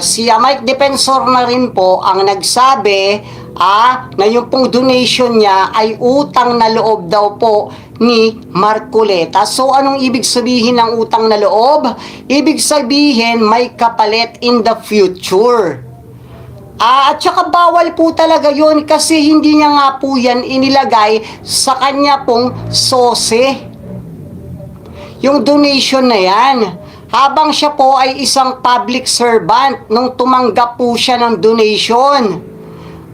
si Mike Defensor na rin po ang nagsabi na yung pong donation niya ay utang na loob daw po ni Marcoleta. So anong ibig sabihin ng utang na loob? Ibig sabihin may kapalit in the future. At saka bawal po talaga yun kasi hindi niya nga po yan inilagay sa kanya pong sose. Yung donation na yan. Habang siya po ay isang public servant nung tumanggap po siya ng donation.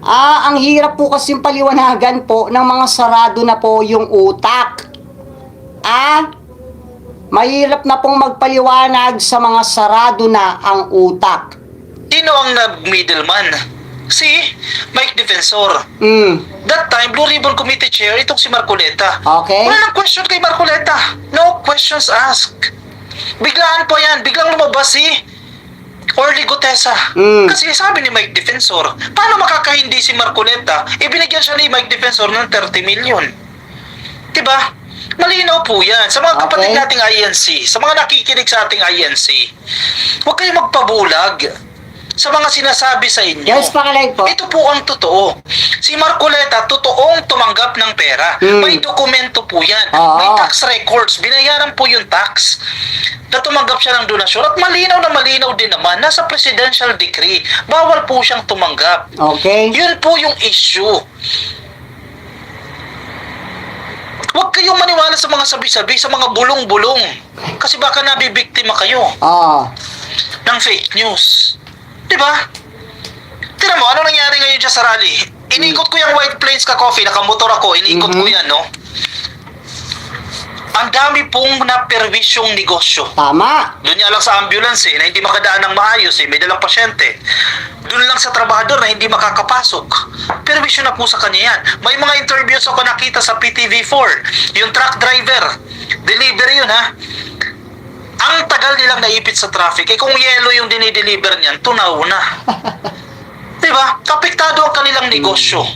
Ang hirap po kasing paliwanagan po ng mga sarado na po yung utak. Mahirap na pong magpaliwanag sa mga sarado na ang utak. Sino ang nag-middleman? Si Mike Defensor. That time, Blue Ribbon Committee Chair, itong si Marcoleta. Okay. Wala nang question kay Marcoleta. No questions asked. Biglaan po yan. Biglang lumabas si Orly Gutesa. Kasi sabi ni Mike Defensor, paano makakahindi si Marcoleta? Ibinigyan siya ni Mike Defensor ng 30 million. Diba? Malinaw po yan. Sa mga kapatid nating INC, sa mga nakikinig sa ating INC, huwag kayong magpabulag sa mga sinasabi sa inyo. Yes, pakalive po. Ito po ang totoo. Si Marcoleta, totoong tumanggap ng pera. May dokumento po yan. May tax records. Binayaran po yung tax na tumanggap siya ng donasyon. At malinaw na malinaw din naman, nasa presidential decree, bawal po siyang tumanggap. Okay. Yun po yung issue. Huwag kayong maniwala sa mga sabi-sabi, sa mga bulong-bulong. Kasi baka nabibiktima kayo ng fake news. Diba? Tira mo, ano nangyari ngayon dyan sa rally? Inikot ko yung White Plains Coffee, nakamotor ako, inikot ko yan, no? Ang dami pong naperwisyong negosyo. Tama. Doon niya lang sa ambulance na hindi makadaan ng maayos may dalang pasyente. Doon lang sa trabahador na hindi makakapasok. Perwisyo na po sa kanya yan. May mga interviews ako nakita sa PTV4. Yung truck driver, delivery yun ha. Ang tagal nilang naipit sa traffic, kung yellow yung dinideliver niyan, tunaw na. Diba? Apektado ang kanilang negosyo.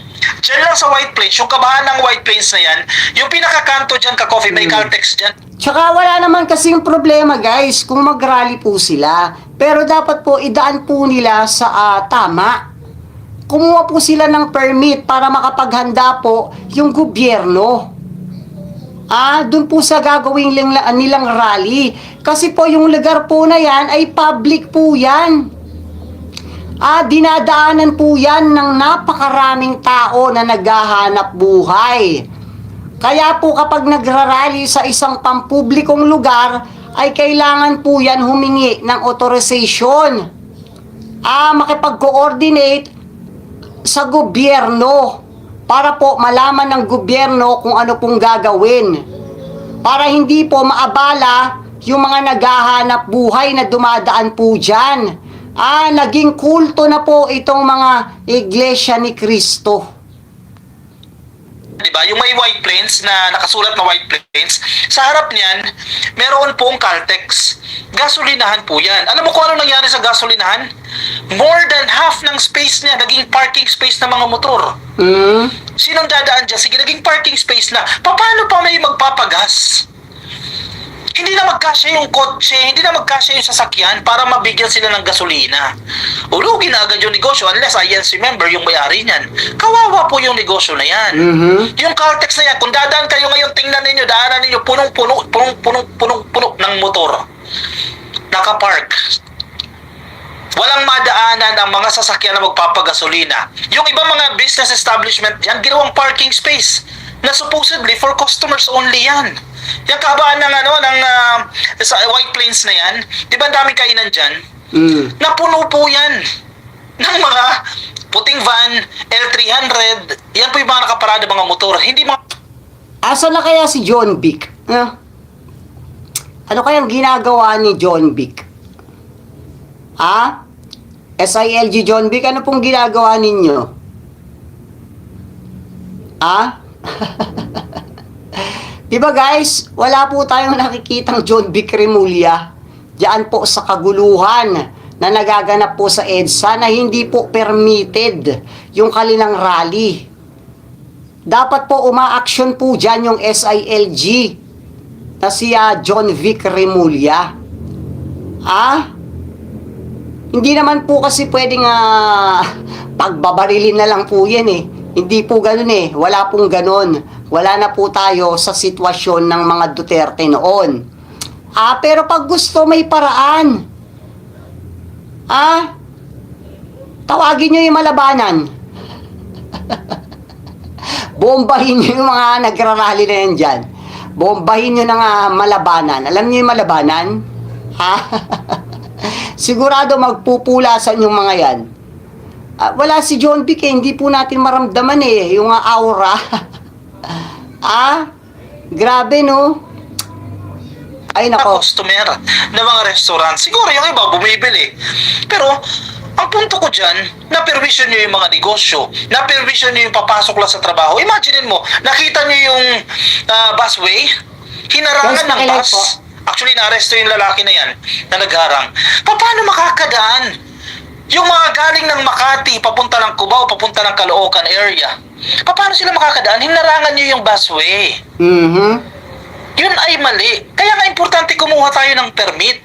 Diyan lang sa White Plains, yung kabahan ng White Plains na yan, yung pinakakanto dyan ka-coffee, may Caltex dyan. Tsaka wala naman kasing problema guys kung mag-rally po sila. Pero dapat po idaan po nila sa tama. Kumuha po sila ng permit para makapaghanda po yung gobyerno. Dun po sa gagawin nilang rally. Kasi po yung lugar po na yan ay public po yan. Dinadaanan po yan ng napakaraming tao na naghahanap buhay. Kaya po kapag nagrarally sa isang pampublikong lugar, ay kailangan po yan humingi ng authorization. Makipag-coordinate sa gobyerno para po malaman ng gobyerno kung ano pong gagawin. Para hindi po maabala yung mga naghahanap buhay na dumadaan po dyan. Naging kulto na po itong mga iglesia ni Kristo. Diba? Yung may White Plains na nakasulat na White Plains, sa harap niyan, meron pong Caltex. Gasolinahan po yan. Alam mo kung ano nangyari sa gasolinahan? More than half ng space niya, naging parking space ng mga motor. Sinong dadaan dyan? Sige, naging parking space na. Paano pa may magpapagas? Hindi na magkasya yung kotse, hindi na magkasya yung sasakyan para mabigyan sila ng gasolina. Ulugi na agad yung negosyo unless INC member yung may-ari niyan. Kawawa po yung negosyo na yan. Yung Caltex na yan, kung dadaan kayo ngayon, tingnan ninyo, daanan ninyo, punong-puno ng motor. Nakapark. Walang madaanan ang mga sasakyan na magpapagasolina. Yung ibang mga business establishment dyan, ginawang parking space na supposedly for customers only yan. Yung kahabaan ng sa White Plains na yan, di ba ang daming kainan dyan? Napuno po yan ng mga puting van, L300, yan po yung mga nakaparada mga motor. Hindi mga... Asa na kaya si John Vic? Ano kayang ginagawa ni John Vic? SILG John Vic, ano pong ginagawa ninyo? Diba guys, wala po tayong nakikitang John Vic Remulla diyan po sa kaguluhan na nagaganap po sa EDSA na hindi po permitted yung kanilang rally. Dapat po umaaksyon po dyan yung SILG na si John Vic Remulla. Hindi naman po kasi pwedeng pagbabarilin na lang po yan eh. Hindi po ganun eh. Wala pong ganun. Wala na po tayo sa sitwasyon ng mga Duterte noon. Pero pag gusto may paraan. Tawagin nyo yung malabanan. Bombahin nyo yung mga nagrarally na yan dyan. Bombahin nyo ng malabanan. Alam nyo yung malabanan? Sigurado magpupulasan yung mga yan. Wala si John Vic eh. Hindi po natin maramdaman eh. Yung aura. Grabe no. Ay nako. Customer ng mga restaurant. Siguro yung iba bumibili. Pero, ang punto ko dyan, na-permission nyo yung mga negosyo, na-permission nyo yung papasok lang sa trabaho. Imagine mo, nakita nyo yung busway, hinarangan ng Yes, bus. po. Actually, na-arresto yung lalaki na yan, na nagharang. Paano makakadaan? Yung mga galing ng Makati, papunta ng Cubao, papunta ng Caloocan area. Paano sila makakadaan? Hinarangan nyo yung busway. Yun ay mali. Kaya nga importante kumuha tayo ng permit.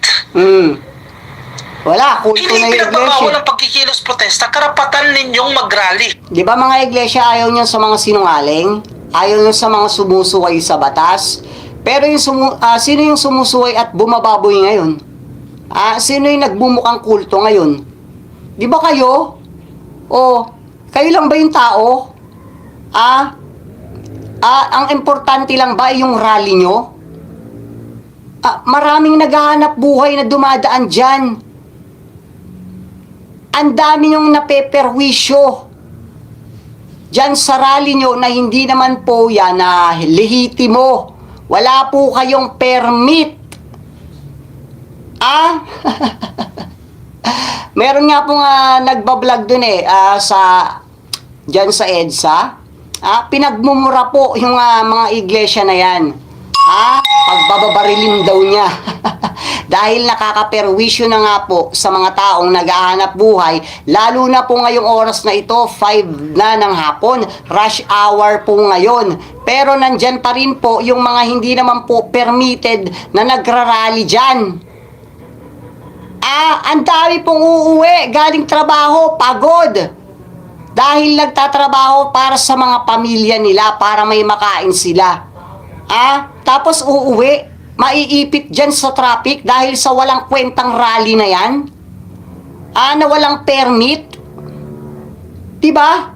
Wala, kulto Hindi na yung pinagbabawal iglesia. ang pagkikilos protesta, karapatan ninyong mag-rally. Di ba mga iglesia, ayaw nyo sa mga sinungaling? Ayaw nyo sa mga sumusuway sa batas? Pero yung sino yung sumusuway at bumababoy ngayon? Sino yung nagbumukang kulto ngayon? Di ba kayo? Kayo lang ba yung tao? Ang importante lang ba yung rally nyo? Maraming naghahanap buhay na dumadaan dyan. Ang dami yung napeperwisyo dyan sa rally nyo na hindi naman po yan na lehitimo. Wala po kayong permit. Meron nga pong nagbablog dun eh, dyan sa EDSA. Pinagmumura po yung mga iglesia na yan. Pagbababarilin daw niya. Dahil nakakaperwisyo na nga po sa mga taong naghahanap buhay, lalo na po ngayong oras na ito, 5 na ng hapon, rush hour po ngayon. Pero nandyan pa rin po yung mga hindi naman po permitted na nagrarally dyan. Ang dami pong uuwi, galing trabaho, pagod. Dahil nagtatrabaho para sa mga pamilya nila, para may makain sila. Tapos uuwi, maiipit dyan sa traffic dahil sa walang kwentang rally na yan. Na walang permit. Diba?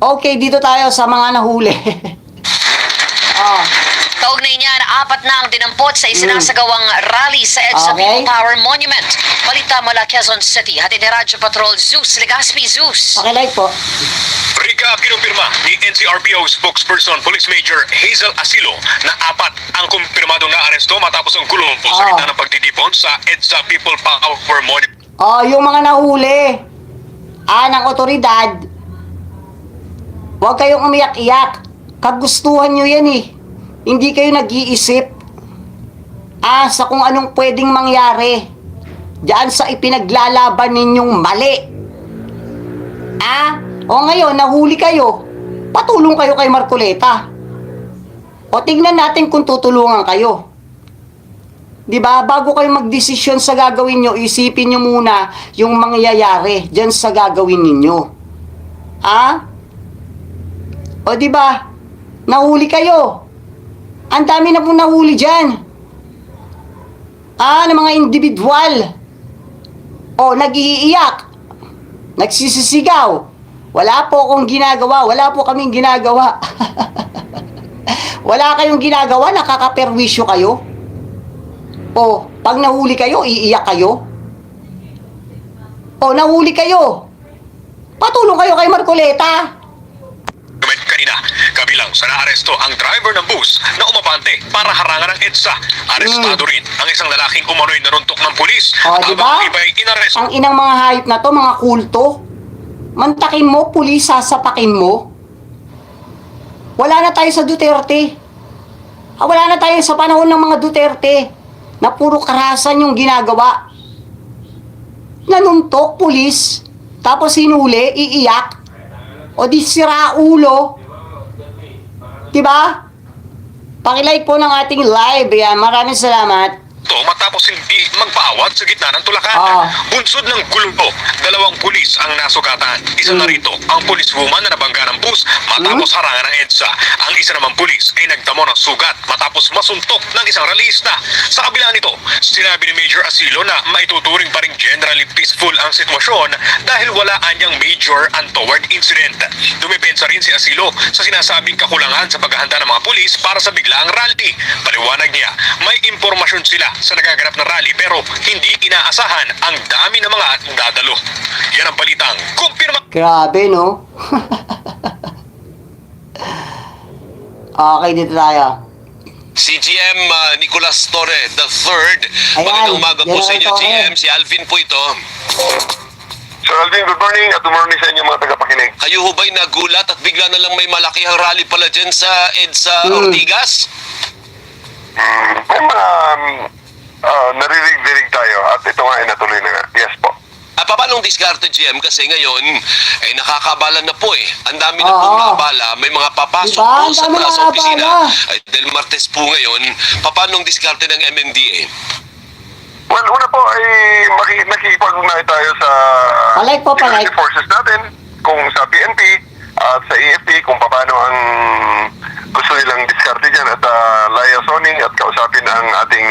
Okay, dito tayo sa mga nahuli. Kaugnay niyan, 4 na ang dinampot sa isinasagawang rally sa EDSA Okay. People Power Monument. Balita mula Quezon City, hatid ni Radyo Patrol Zeus Legaspi. Zeus. Pakilike po. Recap kinumpirma ni NCRPO spokesperson Police Major Hazel Asilo na 4 ang kumpirmadong naaresto matapos ang gulong sa gitna ng pagtitipon sa EDSA People Power Monument. Yung mga nahuli ng otoridad, huwag kayong umiyak-iyak. Kagustuhan nyo yan eh. Hindi kayo nag-iisip sa kung anong pwedeng mangyari diyan sa ipinaglalaban ninyong mali. Ngayon, nahuli kayo. Patulong kayo kay Marcoleta. Tingnan natin kung tutulungan kayo. Diba? Bago kayo magdesisyon sa gagawin nyo, isipin nyo muna yung mangyayari dyan sa gagawin ninyo. Diba? Nahuli kayo. Ang dami na pong nahuli dyan. Ng mga individual. Nag-iiyak. Nagsisisigaw. Wala po akong ginagawa. Wala po kaming ginagawa. Wala kayong ginagawa, nakakaperwisyo kayo. Pag nahuli kayo, iiyak kayo. Nahuli kayo. Patulong kayo kay Marcoleta. Kanina, kabilang sa naaresto ang driver ng bus na umabante para harangan ng EDSA. Arestado rin ang isang lalaking umano'y naruntok ng pulis Diba? habang iba'y inaresto. Ang inang mga hayop na to, mga kulto. Mantakin mo, pulis, sasapakin mo. Wala na tayo sa Duterte. Wala na tayo sa panahon ng mga Duterte na puro karahasan yung ginagawa. Nanuntok, pulis, tapos hinuli, iiyak. Di sira ulo. Diba? Pakilike po ng ating live. Yan, maraming salamat. matapos hindi magpaawat sa gitna ng tulakan. Bunsod ng gulo, 2 pulis ang nasugatan. Isa na rito ang policewoman na nabangga ng bus matapos harangan ng EDSA. Ang isa namang pulis ay nagtamo ng sugat matapos masuntok ng isang ralista. Sa kabila nito, sinabi ni Major Asilo na maituturing pa rin generally peaceful ang sitwasyon dahil wala anyang major untoward incident. Dumipensa rin si Asilo sa sinasabing kakulangan sa paghahanda ng mga pulis para sa biglaang rally. Paliwanag niya, may impormasyon sila sa nagaganap na rally pero hindi inaasahan ang dami ng mga dadalo. Yan ang balitang kumpirma. Grabe, no? Okay, dito tayo. CGM Nicolas Torre III. Ayan, Magandang umaga po sa inyo, General Torre. GM. Si Alvin po ito. Sir Alvin, good morning at good morning sa inyo mga tagapakinig. Kayo ho ba'y nagulat at bigla na lang may malakihang rally pala dyan sa EDSA Ortigas? May mga naririg-dirig tayo at ito nga ay natuloy na nga. Yes po. Paanong diskarte, GM? Kasi ngayon, nakakabala na po eh. Ang dami na pong naabala. May mga papasok Diba? po Ang sa dami mga naabala. opisina. Ay, dahil Martes po ngayon, paanong diskarte ng MMDA? Well, una po ay nakikipag-ugnay tayo sa Palike po, palike. security forces natin, kung sa PNP at sa AFP, kung paano ang gusto nilang diskarte dyan at liaisoning at kausapin ang ating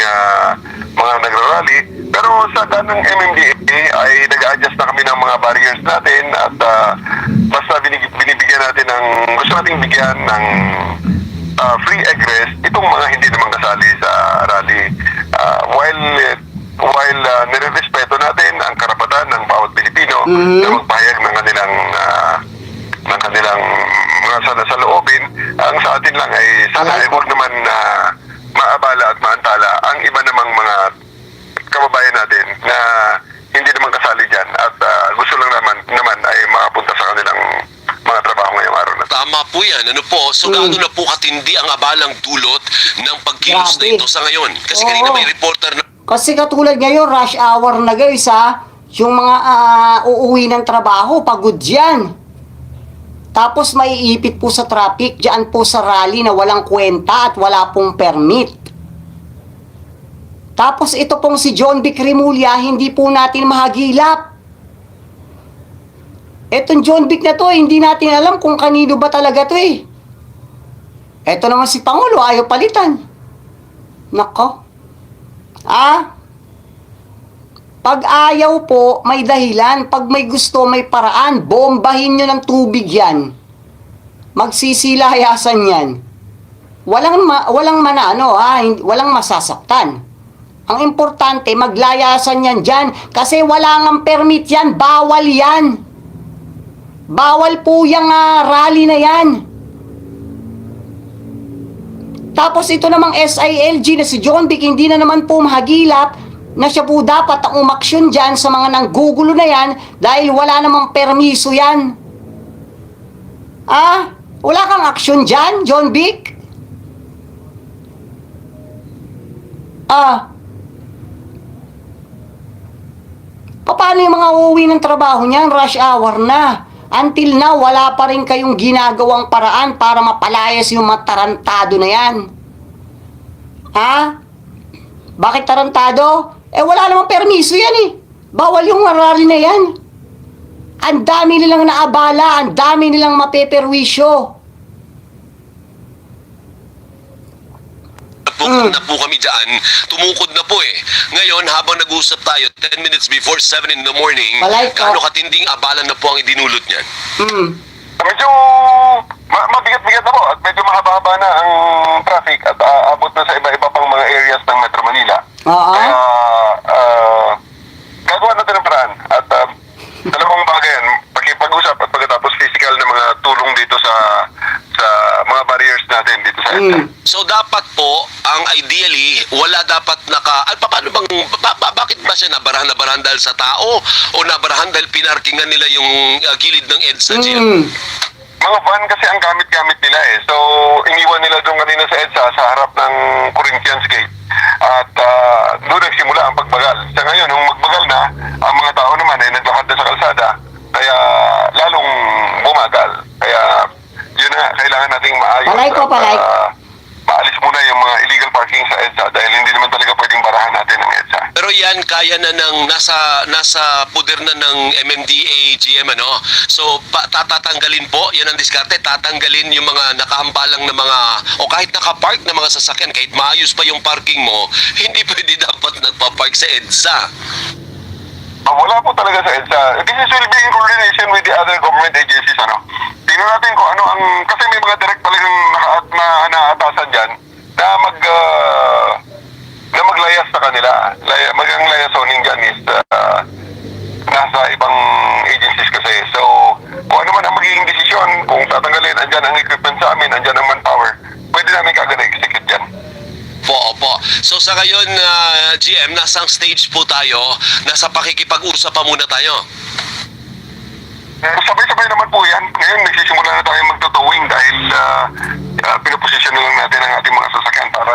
mga nagrarally. Pero sa kanang MMDA ay nag-adjust na kami ng mga barriers natin at basta binibigyan natin ng gusto nating bigyan ng free egress itong mga hindi naman kasali sa rally. While nire-respeto natin ang karapatan ng bawat Pilipino na magpahayag ng kanilang mga saloobin, ang sa atin lang ay sana ay huwag naman maabala at maantala ang iba namang mga kababayan natin na hindi naman kasali dyan at gusto lang naman ay makapunta sa kanilang mga trabaho ngayong araw na. Tama po yan. Ano po? So, gaano na po katindi ang abalang dulot ng pagkilos na Grabe. ito sa ngayon? Kasi Oo. kanina may reporter na Kasi katulad ngayon, rush hour na guys ha. Yung mga uuwi ng trabaho, pagod yan. Tapos maiipit po sa traffic, dyan po sa rally na walang kwenta at wala pong permit. Tapos ito pong si John Vic Remulla, hindi po natin mahagilap. Etong John Vic na to, hindi natin alam kung kanino ba talaga to eh. Eto naman si Pangulo, ayaw palitan. Nako. Pag ayaw po, may dahilan. Pag may gusto, may paraan. Bombahin nyo ng tubig yan. Magsisilayasan yan. Walang walang masasaktan. Ang importante, maglayasan yan dyan. Kasi wala ngang permit yan. Bawal yan. Bawal po yung rally na yan. Tapos ito namang SILG na si John Vic, hindi na naman po mahagilap na siya po dapat ang umaksyon dyan sa mga nanggugulo na yan dahil wala namang permiso yan. Wala kang aksyon dyan, John Vic? Paano yung mga uuwi ng trabaho niyan? Rush hour na. Until now, wala pa rin kayong ginagawang paraan para mapalayas yung mga tarantado na yan. Bakit tarantado? Wala namang permiso yan eh. Bawal yung rally na yan. Ang dami nilang naabala, ang dami nilang mapeperwisyo. na po kami dyan, tumukod na po eh. Ngayon, habang nag-usap tayo, 10 minutes before 7 in the morning, Balay ko. gaano katinding abala na po ang idinulot niyan? Medyo mabigat-bigat na po at medyo mahaba-haba na ang traffic at abot na sa iba-iba pang mga areas ng Metro Manila. Kaya gagawa natin ng paraan at dalawang bagay yan, pag-usap at pagkatapos physical na mga tulong dito sa mga barriers natin dito sa EDSA. So dapat po, ang ideally, wala dapat paano bang, bakit ba siya nabarahan dahil sa tao o nabarahan dahil pinarkingan nila yung gilid ng EDSA, Jill? Mga van kasi ang gamit-gamit nila eh. So, iniwan nila doon kanina sa EDSA sa harap ng Corinthians Gate. At doon nagsimula ang pagbagal. Sa ngayon, nung magbagal na, ang mga tao naman ay naglakad na sa kalsada. Kaya lalong bumagal. Kaya yun na, kailangan nating maayos. Palay ko, palay. Maalis muna yung mga illegal parking sa EDSA dahil hindi naman talaga pwedeng barahan natin yan kaya na ng nasa puder na ng MMDA GM, ano? So tatatanggalin po, yan ang diskarte, tatanggalin yung mga nakahambalang na mga o kahit nakapark na mga sasakyan, kahit maayos pa yung parking mo, hindi pwede dapat nagpa-park sa EDSA. Wala po talaga sa EDSA. This is will be in coordination with the other government agencies, ano. Tingnan natin kung ano ang, kasi may mga direct talagang naatasan dyan na maglayas sa kanila. Ang liaisoning dyan is nasa ibang agencies kasi. So, kung ano man ang magiging desisyon, kung tatanggalin, andyan ang equipment sa amin, andyan ang manpower, pwede namin kagad na-execute dyan. Opo. So sa ngayon, GM, nasang stage po tayo, nasa pakikipag-usap pa muna tayo. Sabay-sabay naman po yan. Ngayon, nagsisimula na tayo magtotowing dahil pinaposisyon na lang natin ang ating mga sasakyan para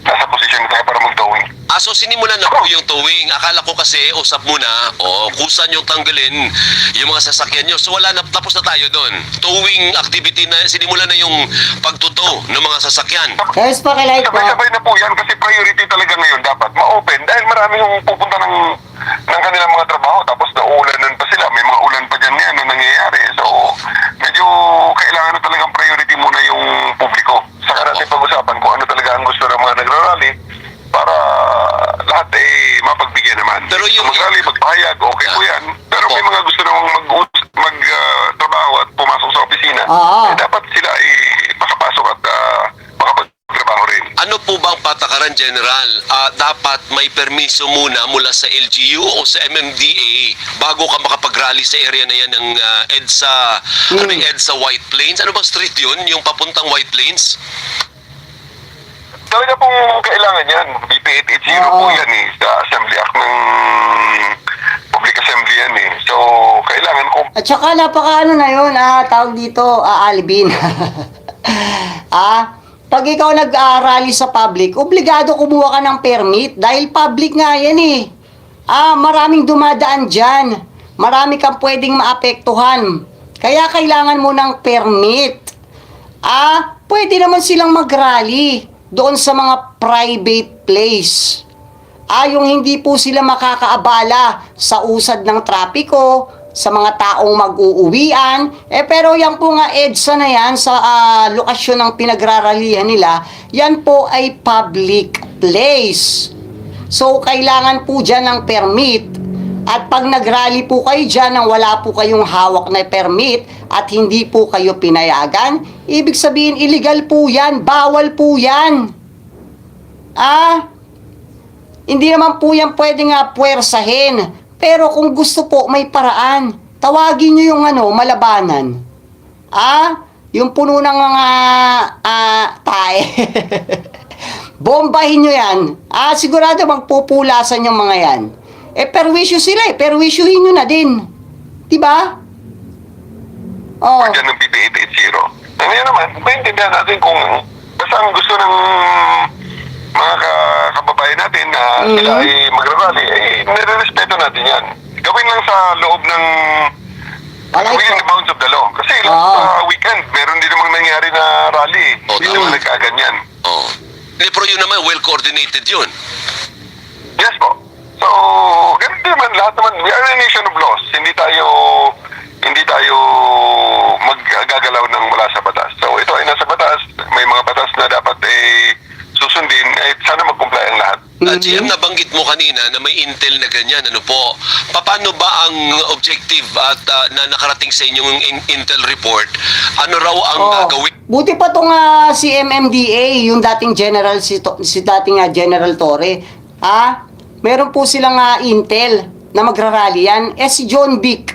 nasa posisyon tayo para magtowing. So sinimulan na po yung towing. Akala ko kasi usap muna, kusan yung tanggalin yung mga sasakyan nyo. So wala na, tapos na tayo doon. Towing activity na, sinimulan na yung pagtutow ng mga sasakyan. Guys, pakilight po. Sabay-sabay na po yan kasi priority talaga ngayon dapat ma-open dahil marami yung pupunta ng kanilang mga trabaho tapos nauulanan pa sila. May mga ulan pa dyan ngayon na nangyayari. So medyo kailangan na talagang priority muna yung publiko. Saka natin pag-usapan kung ano talaga ang gusto ng mga nagrarally para lahat mapagbigyan naman. Pero yung magrally, magpahayag, okay po yan. Pero may mga gusto namang magtrabaho at pumasok sa opisina. Dapat sila makapasok at makapagtrabaho rin. Ano po bang patakaran, General? Dapat may permiso muna mula sa LGU o sa MMDA bago ka makapag-rally sa area na yan ng EDSA, ano yung EDSA White Plains? Ano bang street yun? Yung papuntang White Plains? Talaga pong kailangan yan. BP 880 po yan sa Assembly Act ng Public Assembly yan So, kailangan ko. At saka napaka na yun, tawag dito, Alvin. Pag ikaw nag-rally sa public, obligado kumuha ka ng permit dahil public nga yan maraming dumadaan dyan. Marami kang pwedeng maapektuhan. Kaya kailangan mo ng permit. Pwede naman silang mag-rally doon sa mga private place. Yung hindi po sila makakaabala sa usad ng trapiko, sa mga taong mag-uuwian. Pero yan po nga EDSA na yan, sa lokasyon ng pinagraralihan nila, yan po ay public place. So, kailangan po dyan ng permit. At pag nagrally po kayo dyan nang wala po kayong hawak na permit at hindi po kayo pinayagan, ibig sabihin illegal po yan, bawal po yan. Hindi naman po yan pwedeng puwersahin. Pero kung gusto po, may paraan. Tawagin nyo yung malabanan. Yung puno ng mga tae. Bombahin nyo yan. Sigurado magpupulasan yung mga yan. Perwisyo sila perwisyuhin nyo na din. Diba? Diyan ng BP 880. Ngayon naman, maintindihan natin kung basta ang gusto ng mga kababayan natin na sila ay magrarally, nire-respeto natin yan. Gawin lang sa loob ng within the bounds of the law. Kasi last weekend, meron din namang nangyari na rally. Hindi naman nagkaganyan. Pero yun naman, well-coordinated yun. Yes po. So, ganun din naman, lahat naman, we are a nation of laws. Hindi tayo maggagalaw ng wala sa batas. So, ito ay nasa batas. May mga batas na dapat susundin. Sana mag-comply ang lahat. GM, nabanggit mo kanina na may intel na ganyan. Ano po? Paano ba ang objective at na nakarating sa inyong intel report? Ano raw ang gagawin? Buti pa itong si MMDA, yung dating general, si dating General Torre. Meron po silang intel na magrarally yan. Si John Vic.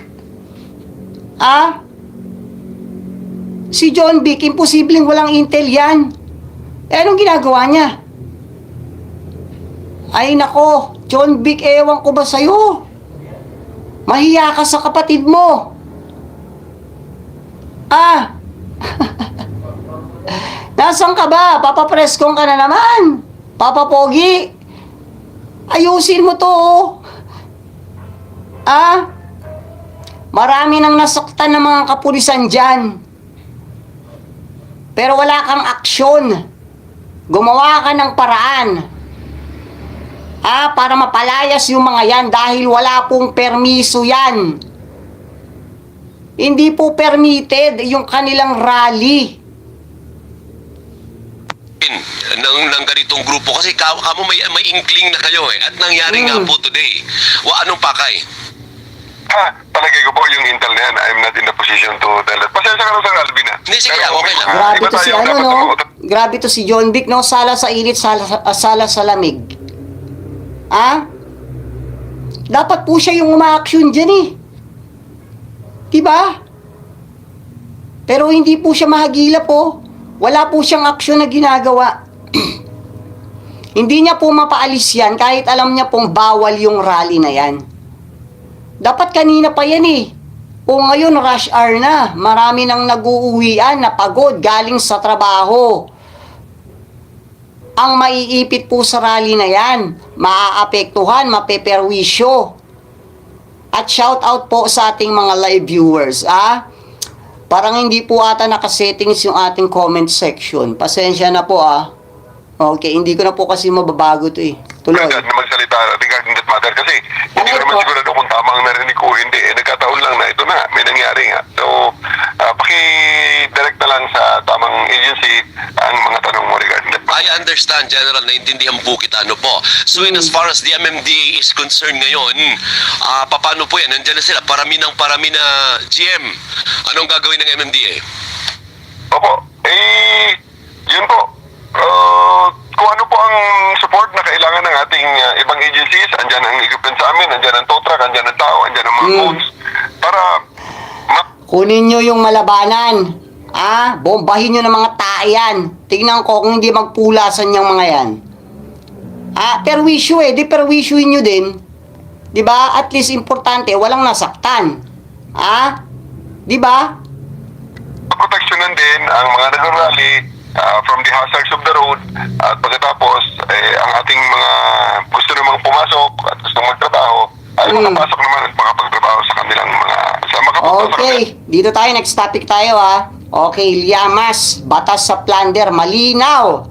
Si John Vic, imposibleng walang intel yan. Anong ginagawa niya? Ay nako, John Vic, ewan ko ba sa'yo? Mahiya ka sa kapatid mo. Nasaan ka ba? Papapreskong ka na naman. Papa Pogi. Ayusin mo to. Marami nang nasaktan ng mga kapulisan dyan. Pero wala kang aksyon. Gumawa ka ng paraan. Para mapalayas yung mga yan dahil wala pong permiso yan. Hindi po permitted yung kanilang rally. Ng ganitong grupo kasi kamo may inkling na kayo at nangyari nga po today. Anong pakay? Palagay ko po yung intel na yan. I'm not in the position to tell it. Pasensya ka lang sa Alvin ha. Hindi, sige lang, okay lang. Grabe iba to si tayo, ano, dapat no? tumakot. Grabe to si John Vic, no? Sala sa init, sala sa lamig. Dapat po siya yung uma-action dyan eh. Diba? Pero hindi po siya mahagila po. Wala po siyang aksyon na ginagawa. Hindi niya po mapaalis yan kahit alam niya pong bawal yung rally na yan. Dapat kanina pa yan eh. O ngayon rush hour na. Marami nang nag-uuwian na pagod galing sa trabaho. Ang maiipit po sa rally na yan, maaapektuhan, mapeperwisyo. At shout out po sa ating mga live viewers, Parang hindi po ata nakasettings yung ating comment section. Pasensya na po, Okay, hindi ko na po kasi mababago to eh. Tuloy. Na magsalita regarding that matter kasi hindi ko Ano naman po? sigurado kung tama ang narinig ko o hindi. Nagkataon lang na ito na, may nangyari nga. So, paki-direct na lang sa tamang agency ang mga tanong mo regarding that matter. I understand, General, naintindihan po kita, ano po. So, as far as the MMDA is concerned ngayon, paano po yan? Nandiyan na sila, parami na GM. Anong gagawin ng MMDA? Opo, yun po. Kung ano po ang support na kailangan ng ating ibang agencies, andyan ang equipment sa amin, andyan ang tow truck, andyan ang tao, andyan ang mga codes, para Kunin nyo yung malabanan. Bombahin nyo ng mga tayan. Tingnan ko kung hindi magpulasan yung mga yan. Perwisyo di perwisyuin nyo din. Diba? At least importante, walang nasaktan. Diba? proteksyonan din ang mga nag-rally from the hazards of the road at pagkatapos ang ating mga gusto namang pumasok at gusto magtrabaho ay makapasok naman at makapagtrabaho sa kanilang mga Okay, dito tayo, next topic tayo Okay, Llamas, batas sa plunder, malinaw.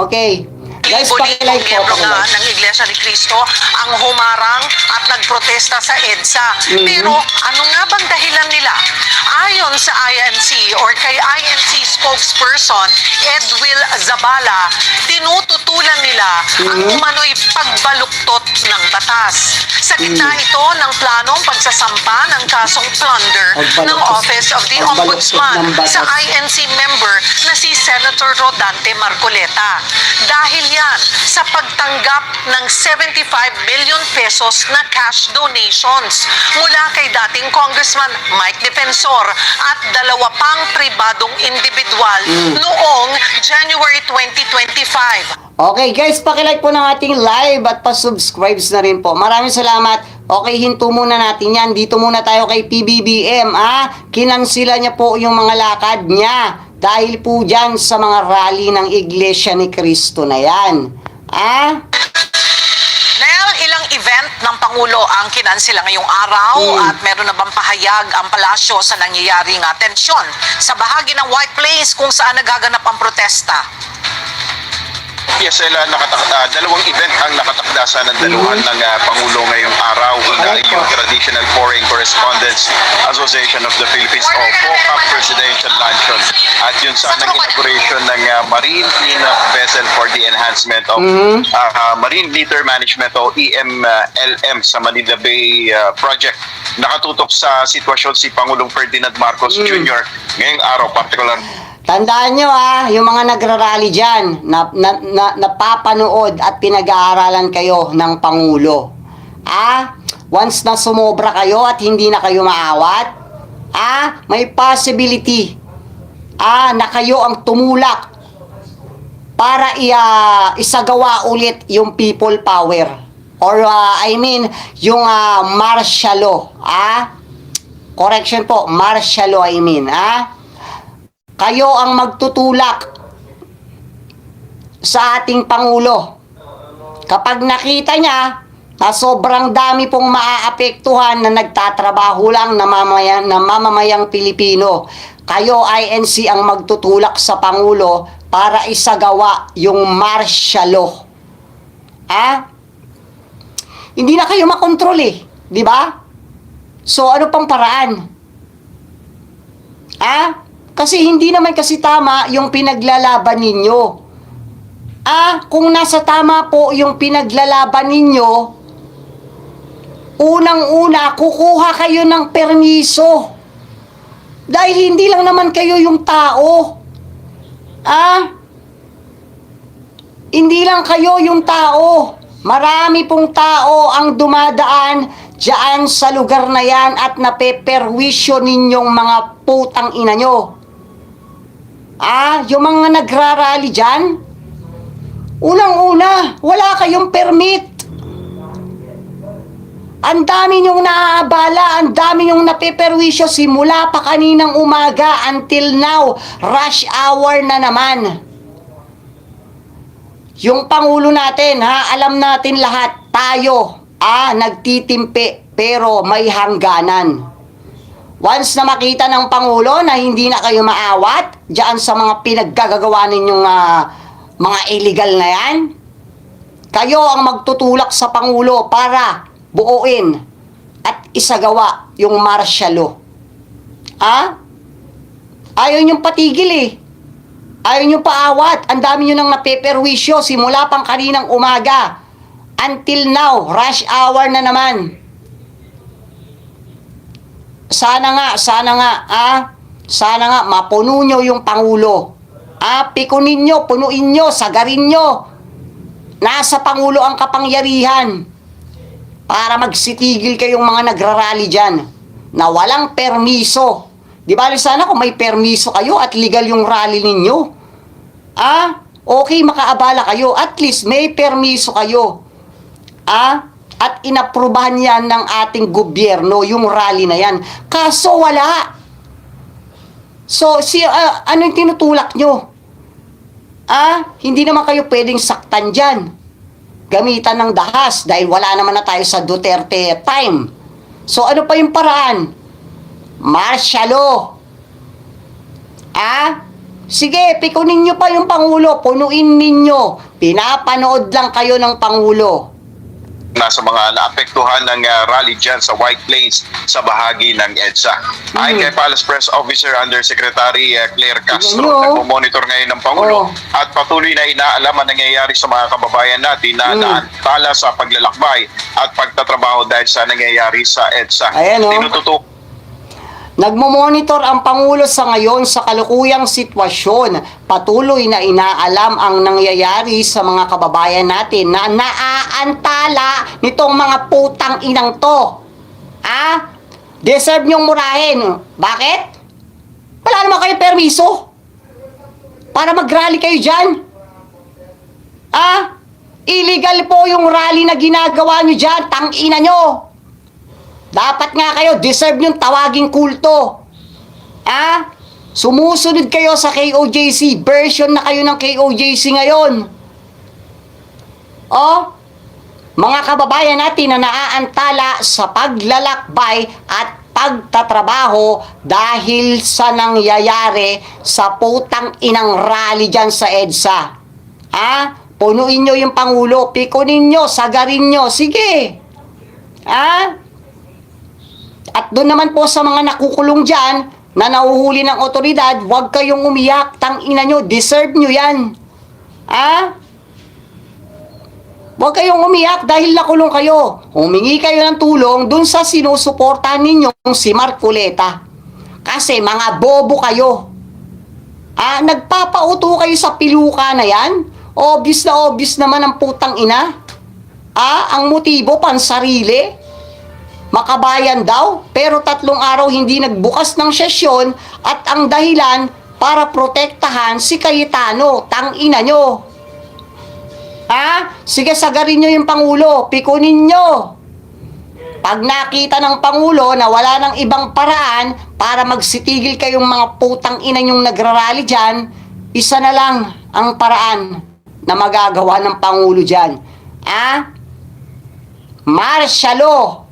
Okay. Guys, Libo-libong pakilike po, miyembro nga pakilike. ng Iglesia ni Cristo ang humarang at nagprotesta sa EDSA. Pero ano nga bang dahilan nila? Ayon sa INC or kay INC spokesperson Edwil Zabala, tinututulan nila ang umano'y pagbaluktot ng batas. Sa gitna ito ng planong pagsasampa ng kasong plunder ng Office of the Ombudsman sa INC member na si Senator Rodante Marcoleta. Dahil yan sa pagtanggap ng 75 million pesos na cash donations mula kay dating Congressman Mike Defensor at dalawa pang pribadong individual noong January 2025. Okay guys, pakilike po ng ating live at pa-subscribe na rin po. Maraming salamat. Okay, hinto muna natin yan. Dito muna tayo kay PBBM. Kinansila niya po yung mga lakad niya. Dahil po dyan sa mga rally ng Iglesia ni Cristo na yan. Nel, ilang event ng Pangulo ang kinansila ngayong araw at meron na bang pahayag ang palasyo sa nangyayaring tensyon sa bahagi ng White Place kung saan nagaganap ang protesta? Yes, dalawang event ang nakatakda ng daluhan ng Pangulo ngayong araw. Una ay yung Traditional Foreign Correspondents Association of the Philippines o FOCAP Presidential Luncheon. At yun sa inauguration ng Marine Cleanup Vessel for the Enhancement of Marine Litter Management o EMLM sa Manila Bay Project. Nakatutok sa sitwasyon si Pangulong Ferdinand Marcos Jr. ngayong araw, particular. Tandaan nyo yung mga nagrarally dyan, napapanood at pinag-aaralan kayo ng Pangulo. Once na sumobra kayo at hindi na kayo maawat, may possibility na kayo ang tumulak para isagawa ulit yung people power. Or yung martial law. Correction po, martial law Kayo ang magtutulak sa ating Pangulo. Kapag nakita niya na sobrang dami pong maaapektuhan na nagtatrabaho lang na mamamayang Pilipino, kayo INC ang magtutulak sa Pangulo para isagawa yung martial law. Hindi na kayo makontrol eh. Di ba? So, ano pang paraan? Kasi hindi naman kasi tama yung pinaglalaban ninyo. Kung nasa tama po yung pinaglalaban ninyo, unang-una, kukuha kayo ng permiso. Dahil hindi lang naman kayo yung tao. Hindi lang kayo yung tao. Marami pong tao ang dumadaan diyan sa lugar na yan at napeperwisyo ninyong mga putang ina nyo. Yung mga nagrarally diyan, unang-una, wala kayong permit. Ang dami nyong naaabala, ang dami nyong napeperwisyo simula pa kaninang umaga until now, rush hour na naman. Yung Pangulo natin, alam natin lahat, tayo, nagtitimpi, pero may hangganan. Once na makita ng Pangulo na hindi na kayo maawat, diyan sa mga pinaggagawa ninyong mga illegal na yan, kayo ang magtutulak sa Pangulo para buuin at isagawa yung martial law. Ayaw niyong patigil eh. Ayaw niyong paawat. Ang dami niyo nang napeperwisyo simula pang kaninang umaga. Until now, rush hour na naman. Sana nga, mapuno nyo yung Pangulo. Pikunin nyo, punuin nyo, sagarin nyo. Nasa Pangulo ang kapangyarihan para magsitigil kayong mga nagrarally dyan na walang permiso. Di ba, sana kung may permiso kayo at legal yung rally ninyo. Okay, makaabala kayo. At least may permiso kayo. At inaprubahan yan ng ating gobyerno, yung rally na yan. Kaso wala. So, ano yung tinutulak nyo? Hindi naman kayo pwedeng saktan dyan. Gamitan ng dahas dahil wala naman na tayo sa Duterte time. So, ano pa yung paraan? Martial law. Sige, pikunin nyo pa yung Pangulo, punuin ninyo. Pinapanood lang kayo ng Pangulo. Nasa mga naapektuhan ng rally dyan sa White Plains sa bahagi ng EDSA. Ayon kay Palace Press Officer Undersecretary Claire Castro, nagmo-monitor ngayon ng Pangulo at patuloy na inaalam ang nangyayari sa mga kababayan natin na naantala sa paglalakbay at pagtatrabaho dahil sa nangyayari sa EDSA. Tinututok Nagmo-monitor ang Pangulo sa ngayon sa kalukuyang sitwasyon. Patuloy na inaalam ang nangyayari sa mga kababayan natin na naaantala nitong mga putang inang to. Deserve nyong murahin. Bakit? Wala naman kayo permiso para mag-rally kayo dyan. Illegal po yung rally na ginagawa nyo dyan. Tang-ina nyo. Dapat nga kayo, deserve yung tawaging kulto. Sumusunod kayo sa KOJC. Version na kayo ng KOJC ngayon. Mga kababayan natin na naaantala sa paglalakbay at pagtatrabaho dahil sa nangyayari sa putang inang rally dyan sa EDSA. Punuin nyo yung Pangulo, pikunin nyo, sagarin nyo. Sige. At doon naman po sa mga nakukulong dyan, na nahuhuli ng otoridad, huwag kayong umiyak, tang-ina nyo, deserve nyo yan. Huwag kayong umiyak dahil nakulong kayo. Humingi kayo ng tulong dun sa sinusuportahan ninyong si Marcoleta. Kasi mga bobo kayo. Nagpapauto kayo sa piluka na yan. Obvious na obvious naman ang putang ina. Ang motibo, pansarili. Makabayan daw, pero 3 araw hindi nagbukas ng sesyon at ang dahilan para protektahan si Cayetano. Tang-ina nyo. Sige, sagarin nyo yung Pangulo, pikunin nyo. Pag nakita ng Pangulo na wala ng ibang paraan para magsitigil kayong mga putang ina nyong nagrarally dyan, isa na lang ang paraan na magagawa ng Pangulo dyan. Martial law.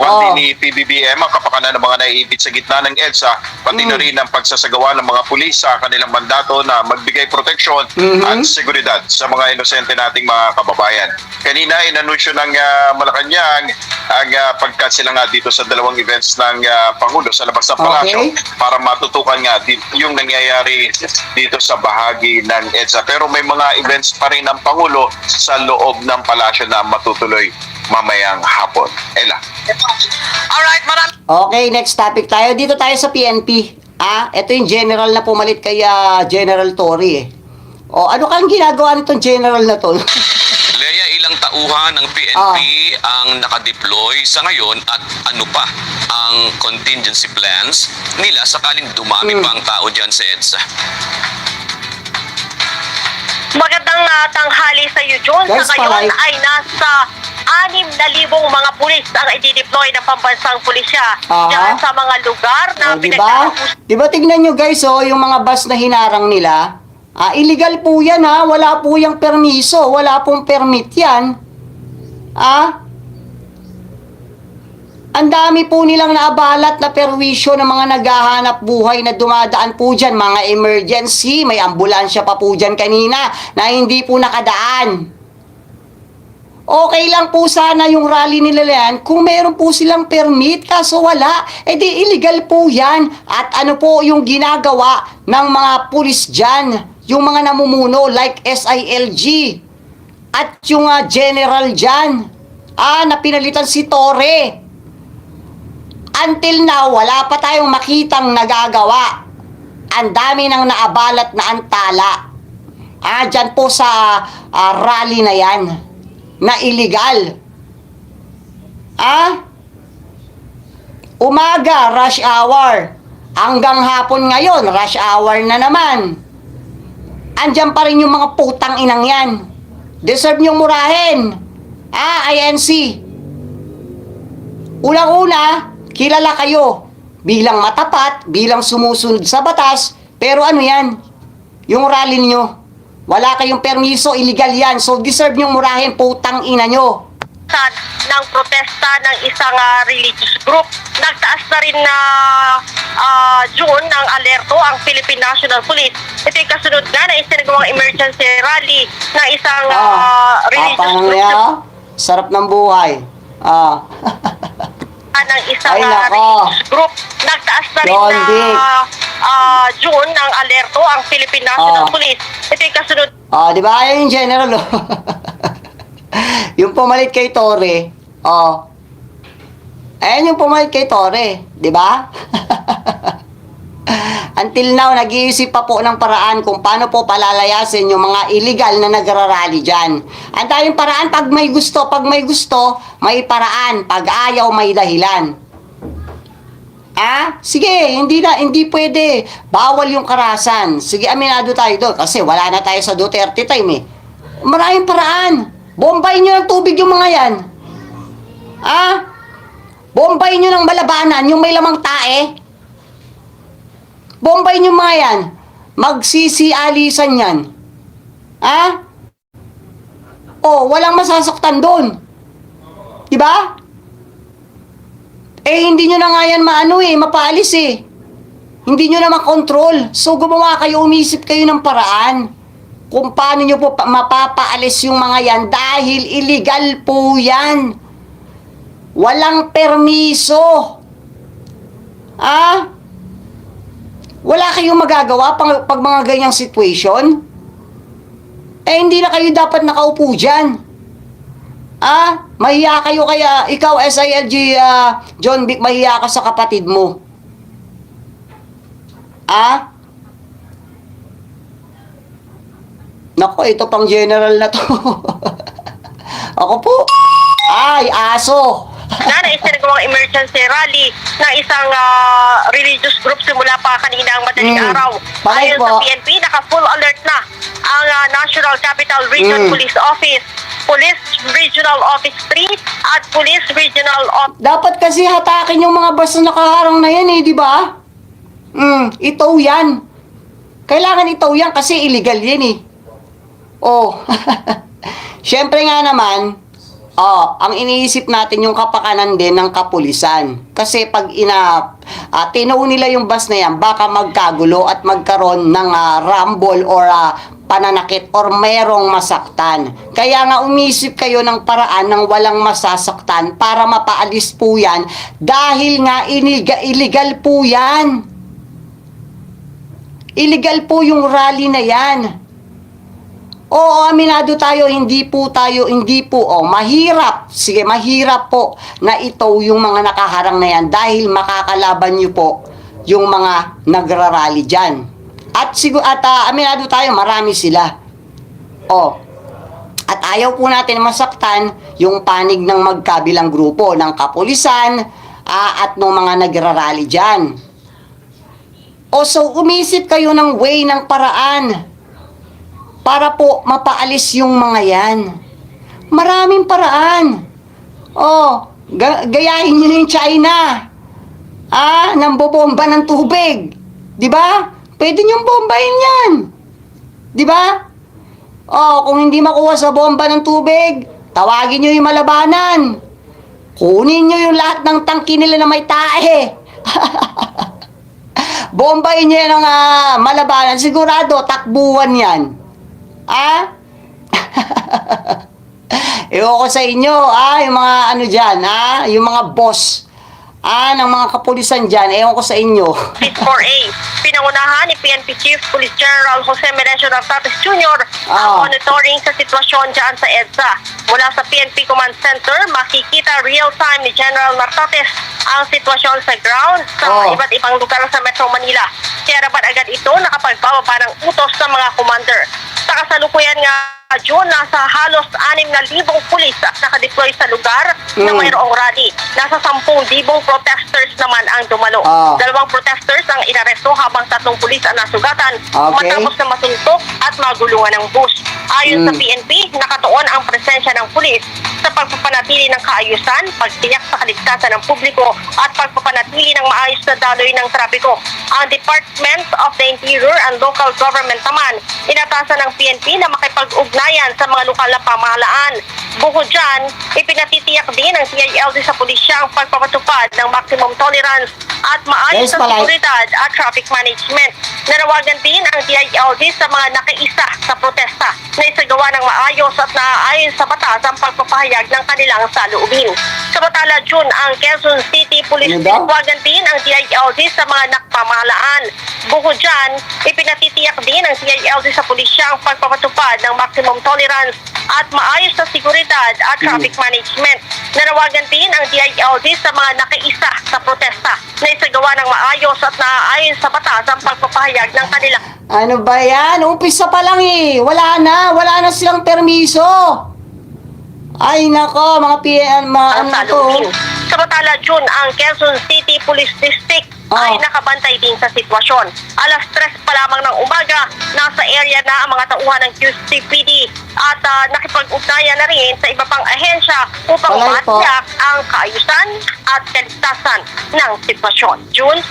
pati Oo. ni PBBM, ang kapakanan ng mga naiipit sa gitna ng EDSA, pati na rin ang pagsasagawa ng mga pulis sa kanilang mandato na magbigay proteksyon at seguridad sa mga inosente nating mga kababayan. Kanina, inanunsyo ng Malacanang ang pagkansela nga dito sa dalawang events ng Pangulo sa labas ng palasyo para matutukan nga yung nangyayari dito sa bahagi ng EDSA. Pero may mga events pa rin ang Pangulo sa loob ng palasyo na matutuloy mamayang hapon. Ella. Alright, maraming Okay, next topic tayo. Dito tayo sa PNP. Ito yung general na pumalit kay General Torre eh. O, ano kang ginagawa nitong general na to? Leia, ilang tauhan ng PNP ang nakadeploy sa ngayon at ano pa ang contingency plans nila sakaling dumami pa ang tao dyan sa EDSA? Magandang tanghali sa iyo, John. Guys, Sa ngayon palay. ay nasa 6,000 mga pulis ang i-deploy ng pambansang pulisya dyan sa mga lugar na Diba? Diba tignan nyo guys, yung mga bus na hinarang nila, illegal po yan wala po yung permiso, wala pong permit yan. Ang dami po nilang naabalat na perwisyo ng mga naghahanap buhay na dumadaan po dyan, mga emergency, may ambulansya pa po dyan kanina na hindi po nakadaan. Okay lang po sana yung rally nila yan kung meron po silang permit, kaso wala. Di illegal po yan. At ano po yung ginagawa ng mga pulis dyan, yung mga namumuno like SILG at yung general dyan, na pinalitan si Torre. Until now, wala pa tayong makitang nagagawa. Ang dami nang naabalat na antala. Dyan po sa rally na yan, na illegal. Umaga, rush hour. Hanggang hapon ngayon, rush hour na naman. Andyan pa rin yung mga putang inang yan. Deserve nyong murahin. INC. Unang-una, kilala kayo bilang matapat, bilang sumusunod sa batas, pero ano yan? Yung rally nyo, wala kayong permiso, illegal yan. So deserve nyong murahin, putang ina nyo. ng protesta ng isang religious group. Nagtaas na rin na June ng alerto ang Philippine National Police. Ito yung kasunod nga na isinagawang emergency rally ng isang religious group. Sarap ng buhay. Ng isang Ay, nako. religious group. Nagtaas na rin John Dick. na June ng alerto ang Philippine National Police. Ito yung kasunod Di ba? Ayun yung general, yung pumalit kay Torre. Ayan yung pumalit kay Torre. Di ba? Until now, nag-iisip pa po ng paraan kung paano po palalayasin yung mga illegal na nagrarally dyan. Ang daming paraan, pag may gusto, may paraan. Pag ayaw, may dahilan. Sige, hindi pwede. Bawal yung karasan. Sige, aminado tayo doon. Kasi wala na tayo sa Duterte time eh. Maraming paraan. Bombay nyo ng tubig yung mga yan. Bombay nyo ng malabanan, yung may lamang tae. Bombay nyo mga yan. Magsisialisan yan. Walang masasaktan doon. Diba? Hindi nyo na nga yan mapaalis eh. Hindi nyo na makontrol. So, gumawa kayo, umisip kayo ng paraan kung paano nyo po mapapaalis yung mga yan dahil illegal po yan. Walang permiso. Wala kayong magagawa pag mga ganyang situation? Hindi na kayo dapat nakaupo dyan. Mahiya kayo kaya, ikaw SILG, John Vic, mahiya ka sa kapatid mo. Nako, ito pang general na to. Ako po. Aso. na isinagawang emergency rally ng isang religious group simula pa kanina ang madaling araw. Ayon sa PNP, naka-full alert na ang National Capital Region Police Office, Police Regional Office 3 at Police Regional Office. Dapat kasi hatakin yung mga bus na nakaharang na yan di ba? Itaw yan. Kailangan itaw yan kasi illegal yan . Siyempre nga naman, ang iniisip natin yung kapakanan din ng kapulisan. Kasi pag tinaw nila yung bus na yan, baka magkagulo at magkaroon ng rumble or pananakit or merong masaktan. Kaya nga umisip kayo ng paraan ng walang masasaktan para mapaalis po yan dahil nga illegal po yan. Illegal po yung rally na yan. Oo, aminado tayo, hindi po, mahirap, mahirap po na ito yung mga nakaharang na yan dahil makakalaban nyo po yung mga nagrarally dyan. At aminado tayo, marami sila. At ayaw po natin masaktan yung panig ng magkabilang grupo ng kapulisan at ng mga nagrarally dyan. So umisip kayo ng way, ng paraan para po mapaalis yung mga yan. Maraming paraan. Gayahin nyo yung China. Nambobomba ng tubig. Di ba? Pwede nyong bombahin yan. Di ba? Kung hindi makuha sa bomba ng tubig, tawagin nyo yung malabanan. Kunin nyo yung lahat ng tangki nila na may tae. Bombahin nyo yan ng malabanan. Sigurado, takbuhan yan. Ewan ko sa inyo, yung mga dyan, yung mga boss, ng mga kapulisan dyan, ewan ko sa inyo. 4A, pinangunahan ni PNP Chief Police General Jose Melencio Nartates Jr. ang monitoring sa sitwasyon dyan sa EDSA. Mula sa PNP Command Center, makikita real-time ni General Nartates ang sitwasyon sa ground sa iba't ibang lugar sa Metro Manila. Kaya dapat agad ito nakapagbababa ng utos ng mga commander. Sa kasalukuyan nga, June, nasa halos 6,000 pulis at nakadeploy sa lugar na mayroong rally. Nasa 10,000 protesters naman ang dumalo. 2 protesters ang inaresto habang 3 pulis ang nasugatan matapos na masuntok at magulungan ng bus. Ayon sa PNP, nakatuon ang presensya ng pulis sa pagpapanatili ng kaayusan, pagtiyak sa kaligtasan ng publiko at pagpapanatili ng maayos na daloy ng trapiko. Ang Department of the Interior and Local Government naman, inatasan ng PNP na makipag-ugnayan sa mga lokal na pamahalaan. Bukod dyan, ipinatitiyak din ng DILG sa pulisya ang pagpapatupad ng maximum tolerance at maayos na seguridad at traffic management. Nanawagan din ang DILG sa mga nakiisa sa protesta na isagawa ng maayos at naaayon sa batas ang pagpapahayag ng kanilang saloobin. Samantala, June, ang Quezon City Police tinawagan din ang DILG sa mga nakpamahalaan. Bukod dyan, ipinatitiyak din ng DILG sa pulisya ang pagpapatupad ng maximum tolerance at maayos na seguridad at traffic management. Nanawagan din ang DILG sa mga nakiisa sa protesta na isagawa ng maayos at naaayon sa batas ang pagpapahayag ng kanilang. Ano ba yan? Umpisa pa lang wala na silang permiso. Ay nako, mga PN, Samantala, June, ang Quezon City Police District ay nakabantay din sa sitwasyon. 3:00 pa lamang ng umaga, nasa area na ang mga tauhan ng QCPD at nakipag-ugnayan na rin sa iba pang ahensya upang matiyak ang kaayusan at kaligtasan ng sitwasyon. June?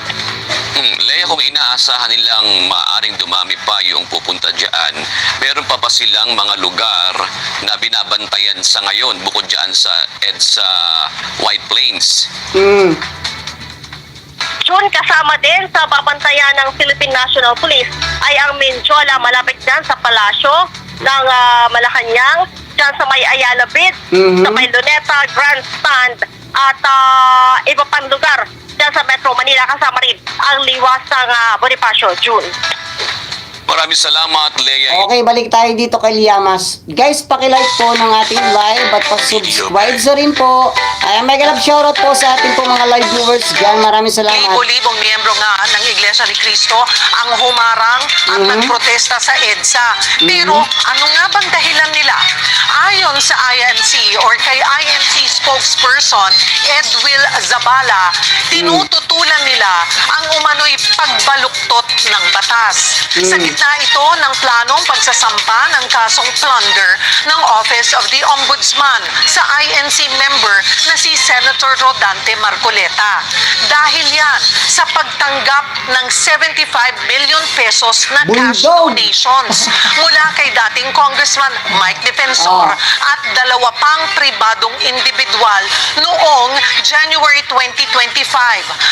Leia, kung inaasahan nilang maaring dumami pa yung pupunta dyan, meron pa ba silang mga lugar na binabantayan sa ngayon bukod dyan sa EDSA White Plains? June, kasama din sa babantayan ng Philippine National Police ay ang Menjola malapit dyan sa Palasyo ng Malacanang, dyan sa may Ayala Bridge, sa may Luneta, Grandstand at iba pang lugar dyan sa Metro Manila, kasama rin ang liwas ng Bonifacio. June. Maraming salamat, Leia. Okay, balik tayo dito kay Liamas. Guys, pakilike po ng ating live at pa-subscribe sa rin po. Ay, mega love shoutout po sa ating po mga live viewers dyan. Maraming salamat. Libo-libong miyembro nga ng Iglesia ni Cristo ang humarang at nagprotesta sa EDSA. Pero ano nga bang dahilan nila? Ayon sa INC or kay INC spokesperson Edwil Zabala, tinututulan nila ang umano'y pagbaluktot ng batas. Sa gitna Gitna ito ng planong pagsasampa ng kasong plunder ng Office of the Ombudsman sa INC member na si Senator Rodante Marcoleta. Dahil yan sa pagtanggap ng 75 million pesos na cash Bundog! donations mula kay dating Congressman Mike Defensor at dalawa pang pribadong individual noong January 2025.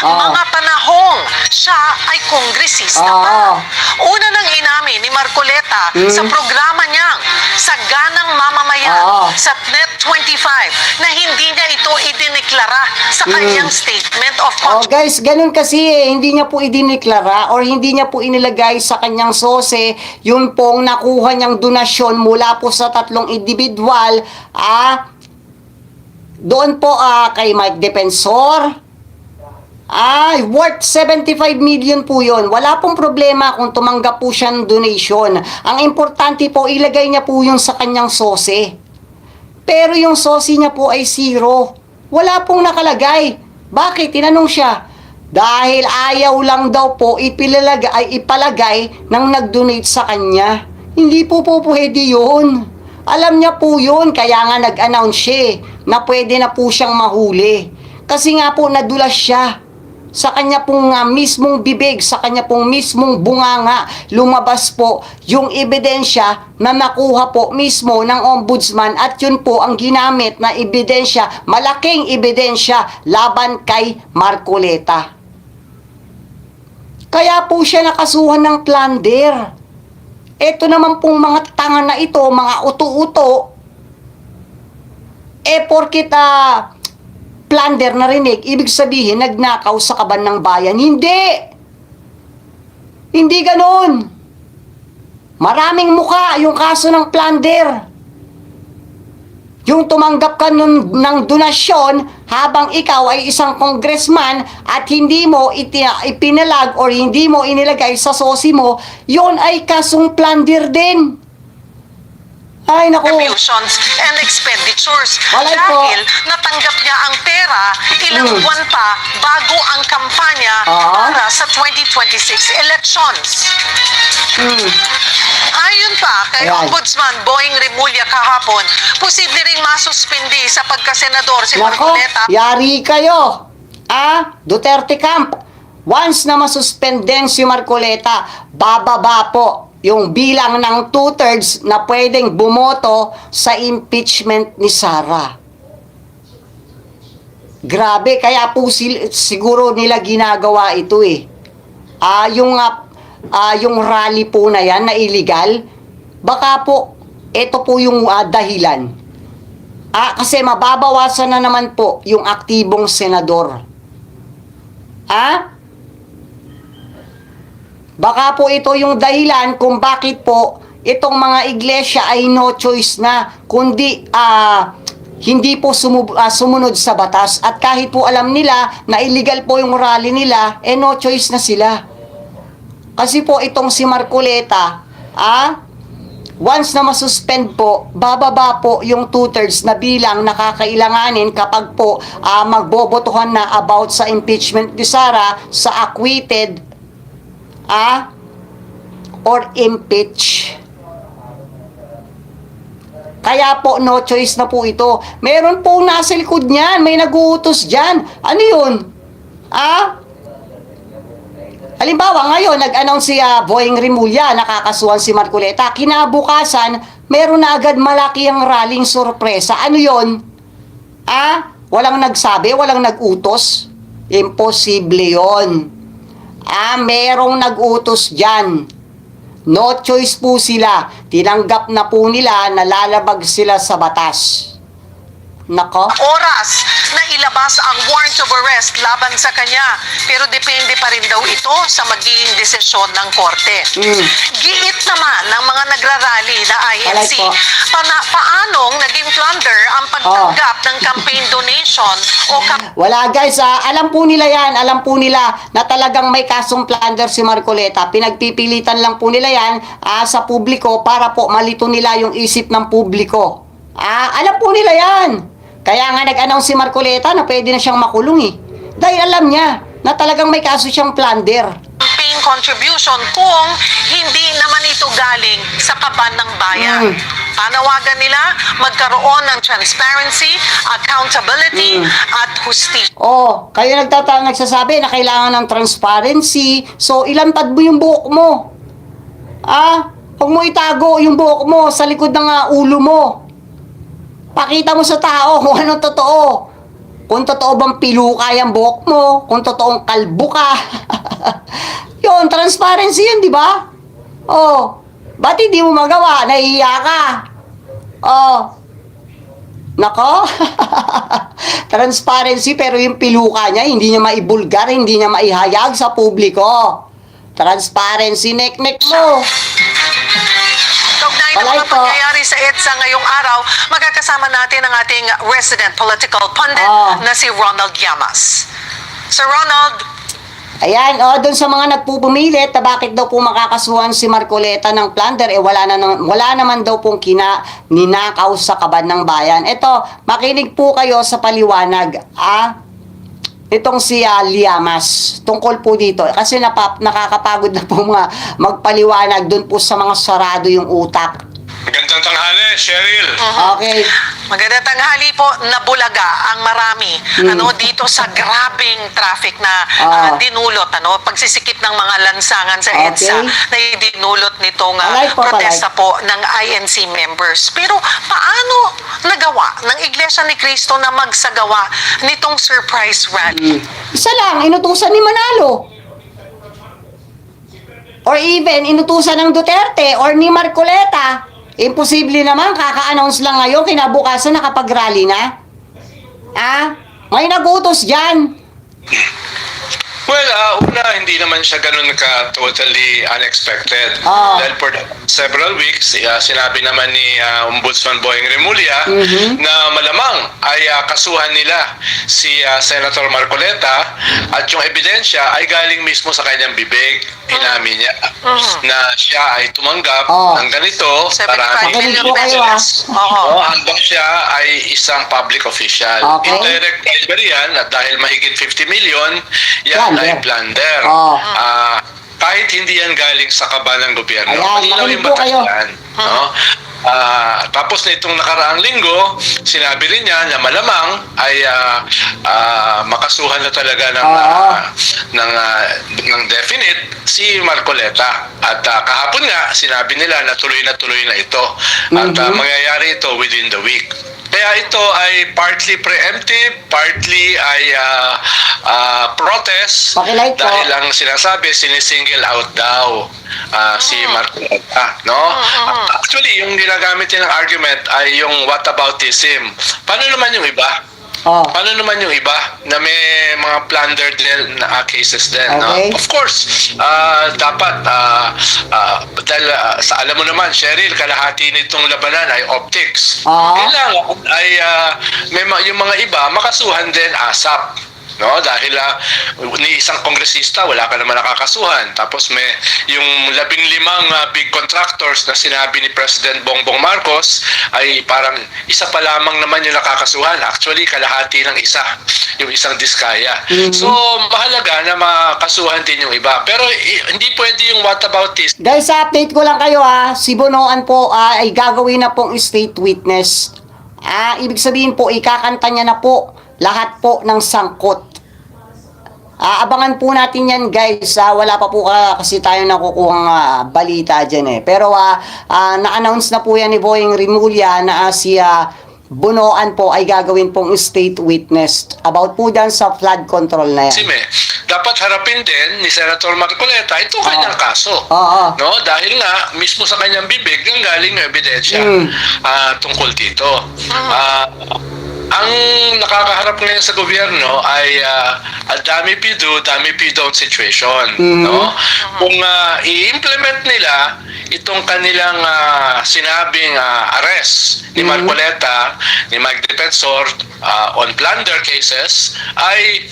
Mga panahong siya ay kongresista pa. Una nang inamin ni Marcoleta sa programa niyang Saganang Mamamayan sa Net 25 na hindi niya ito idineklara sa kanyang statement of Oh guys, ganun kasi hindi niya po idineklara or hindi niya po inilagay sa kanyang sose yun pong nakuha niyang donasyon mula po sa tatlong individual doon po kay Mike Defensor. Worth 75 million po yun. Wala pong problema kung tumanggap po siya ng donation. Ang importante po, ilagay niya po yun sa kanyang sose. Pero yung sose niya po ay zero. Wala pong nakalagay. Bakit? Tinanong siya. Dahil ayaw lang daw po ipalagay ng nag-donate sa kanya. Hindi po pwede yun. Alam niya po yun, kaya nga nag-announce siya na pwede na po siyang mahuli. Kasi nga po nadulas siya. Sa kanya pong mismong bibig, sa kanya pong mismong bunganga, lumabas po yung ebidensya na nakuha po mismo ng ombudsman at yun po ang ginamit na ebidensya, malaking ebidensya laban kay Marcoleta. Kaya po siya nakasuhan ng plunder. Ito naman pong mga tanga na ito, mga uto-uto, porkit plunder narinig, ibig sabihin, nagnakaw sa kaban ng bayan. Hindi! Hindi ganon. Maraming muka yung kaso ng plunder. Yung tumanggap ka ng donasyon habang ikaw ay isang congressman at hindi mo ipinalag or hindi mo inilagay sa sosi mo, yon ay kasong plunder din. Ay, naku. Contributions and expenditures Walay po. dahil natanggap niya ang pera ilang buwan pa bago ang kampanya para sa 2026 elections. Ayon pa kay Ayan. Ombudsman Boying Remulla kahapon, posible ring masuspindi sa pagkasenador si Nako, Marcoleta. yari kayo. Duterte Camp. Once na masuspend din si Marcoleta, bababa po yung bilang ng 2/3 na pwedeng bumoto sa impeachment ni Sara. Grabe, kaya po siguro nila ginagawa ito yung rally po na yan na illegal, baka po ito po yung dahilan. Kasi mababawasan na naman po yung aktibong senador. Baka po ito yung dahilan kung bakit po itong mga iglesia ay no choice na, kundi hindi po sumunod sa batas. At kahit po alam nila na illegal po yung rally nila, no choice na sila. Kasi po itong si Marcoleta, once na masuspend po, bababa po yung 2/3 na bilang nakakailanganin kapag po magbobotohan na about sa impeachment ni Sara sa acquitted or impeach. Kaya po no choice na po ito. Meron po nasa likod niyan, may naguutos diyan. Ano 'yun? Halimbawa ngayon nag-announce si Boying Remulla, nakakasuhan si Marcoleta. Kinabukasan, meron na agad malaki ang rallying sorpresa. Ano 'yon? Walang nagsabi, walang nagutos. Imposible 'yon. Merong nag-utos dyan. No choice po sila. Tinanggap na po nila na lalabag sila sa batas. Nako. Oras na ilabas ang warrant of arrest laban sa kanya, pero depende pa rin daw ito sa magiging desisyon ng korte. Giit naman ng mga nagrarally na INC, paanong naging plunder ang pagtanggap ng campaign donation o Wala guys, alam po nila yan. Alam po nila na talagang may kasong plunder si Marcoleta. Pinagpipilitan lang po nila yan sa publiko para po malito nila yung isip ng publiko. Alam po nila yan. Kaya nga nag-announce si Marcoleta na pwede na siyang makulong Dahil alam niya na talagang may kaso siyang plunder. campaign contribution kung hindi naman ito galing sa kaban ng bayan. Panawagan nila magkaroon ng transparency, accountability at hustisya. Oh, kayo nagsasabi na kailangan ng transparency. So, ilantad mo yung buhok mo. Huwag mo itago yung buhok mo sa likod ng ulo mo. Pakita mo sa tao kung anong totoo. Kung totoo bang piluka yung buhok mo, kung totoong kalbo ka. Yun, transparency yun, di ba? Oh, ba't hindi mo magawa? Nahihiya ka. Oh, nako. Transparency, pero yung piluka niya, hindi niya maibulgar, hindi niya maihayag sa publiko. Transparency, nek-nek mo. Kaugnay ng Palay mga po. pangyayari sa EDSA ngayong araw, magkakasama natin ang ating resident political pundit na si Ronald Llamas. Sir Ronald, Ayan, doon sa mga nagpupumilit na bakit daw po makakasuhan si Marcoleta ng plunder, wala naman daw pong ninakaw sa kaban ng bayan. Ito, makinig po kayo sa paliwanag, itong si Llamas, tungkol po dito. Kasi nakakapagod na po mga magpaliwanag doon po sa mga sarado yung utak. Magandang tanghali, Cheryl. Okay. magandang tanghali po, nabulaga ang marami dito sa grabing traffic na dinulot, pagsisikip ng mga lansangan sa EDSA na dinulot nitong protesta po ng INC members. Pero paano nagawa ng Iglesia ni Cristo na magsagawa nitong surprise rally? Isa lang, inutusan ni Manalo. Or even, inutusan ng Duterte or ni Marcoleta. Imposible naman, kaka-announce lang ngayon, kinabukasan nakapag-rally na. May nag-utos dyan. Well, una, hindi naman siya ganun ka-totally unexpected. Dahil for several weeks, sinabi naman ni Ombudsman Boying Remulla na malamang ay kasuhan nila si Senator Marcoleta at yung ebidensya ay galing mismo sa kanyang bibig. Inamin niya na siya ay tumanggap ng ganito 75 million pesos. hanggang siya ay isang public official. Indirect bribery yan at dahil mahigit 50 million, yan ay plunder. Kahit hindi yan galing sa kaban ng gobyerno. Malinaw yung batayan. Tapos na itong nakaraang linggo, sinabi rin niya na malamang ay makasuhan na talaga ng definite si Marcoleta. At kahapon nga, sinabi nila na tuloy na ito. At mangyayari ito within the week. Kaya ito ay partly preemptive, partly ay protest dahil ang sinasabi, sinisingle out daw si Marcoleta, no? Actually, yung ginagamit niya ng argument ay yung whataboutism. Paano naman yung iba? Paano naman yung iba na may mga plunder din na cases din, no? Of course, dapat dahil alam mo naman, Cheryl, kalahati nitong labanan ay optics. Kailangan ay yung mga iba makasuhan din ASAP. No, dahil ni isang kongresista wala ka naman nakakasuhan. Tapos may yung 15 big contractors na sinabi ni President Bongbong Marcos ay parang isa pa lamang naman yung nakakasuhan. Actually, kalahati ng isa, yung isang diskaya. So, mahalaga na makasuhan din yung iba. Pero hindi pwede yung whataboutism. Guys, update ko lang kayo si Bonoan po ay gagawin na pong state witness. Ibig sabihin po, ikakanta niya na po lahat po ng sangkot. Abangan po natin yan, guys. Wala pa po kasi tayo nakukuhang balita dyan Pero na-announce na po yan ni Boying Remulla na si Bonoan po ay gagawin pong state witness about po dyan sa flood control na yan. Dapat harapin din ni Senator Marcoleta itong kanyang kaso. No? Dahil nga, mismo sa kanyang bibig, nang galing ng ebidensya tungkol dito. Ang nakakaharap ngayon sa gobyerno ay dami pido, dami pidon situation. No? Kung i-implement nila itong kanilang sinabing arrest ni Marcoleta, ni Mike Defensor on plunder cases, ay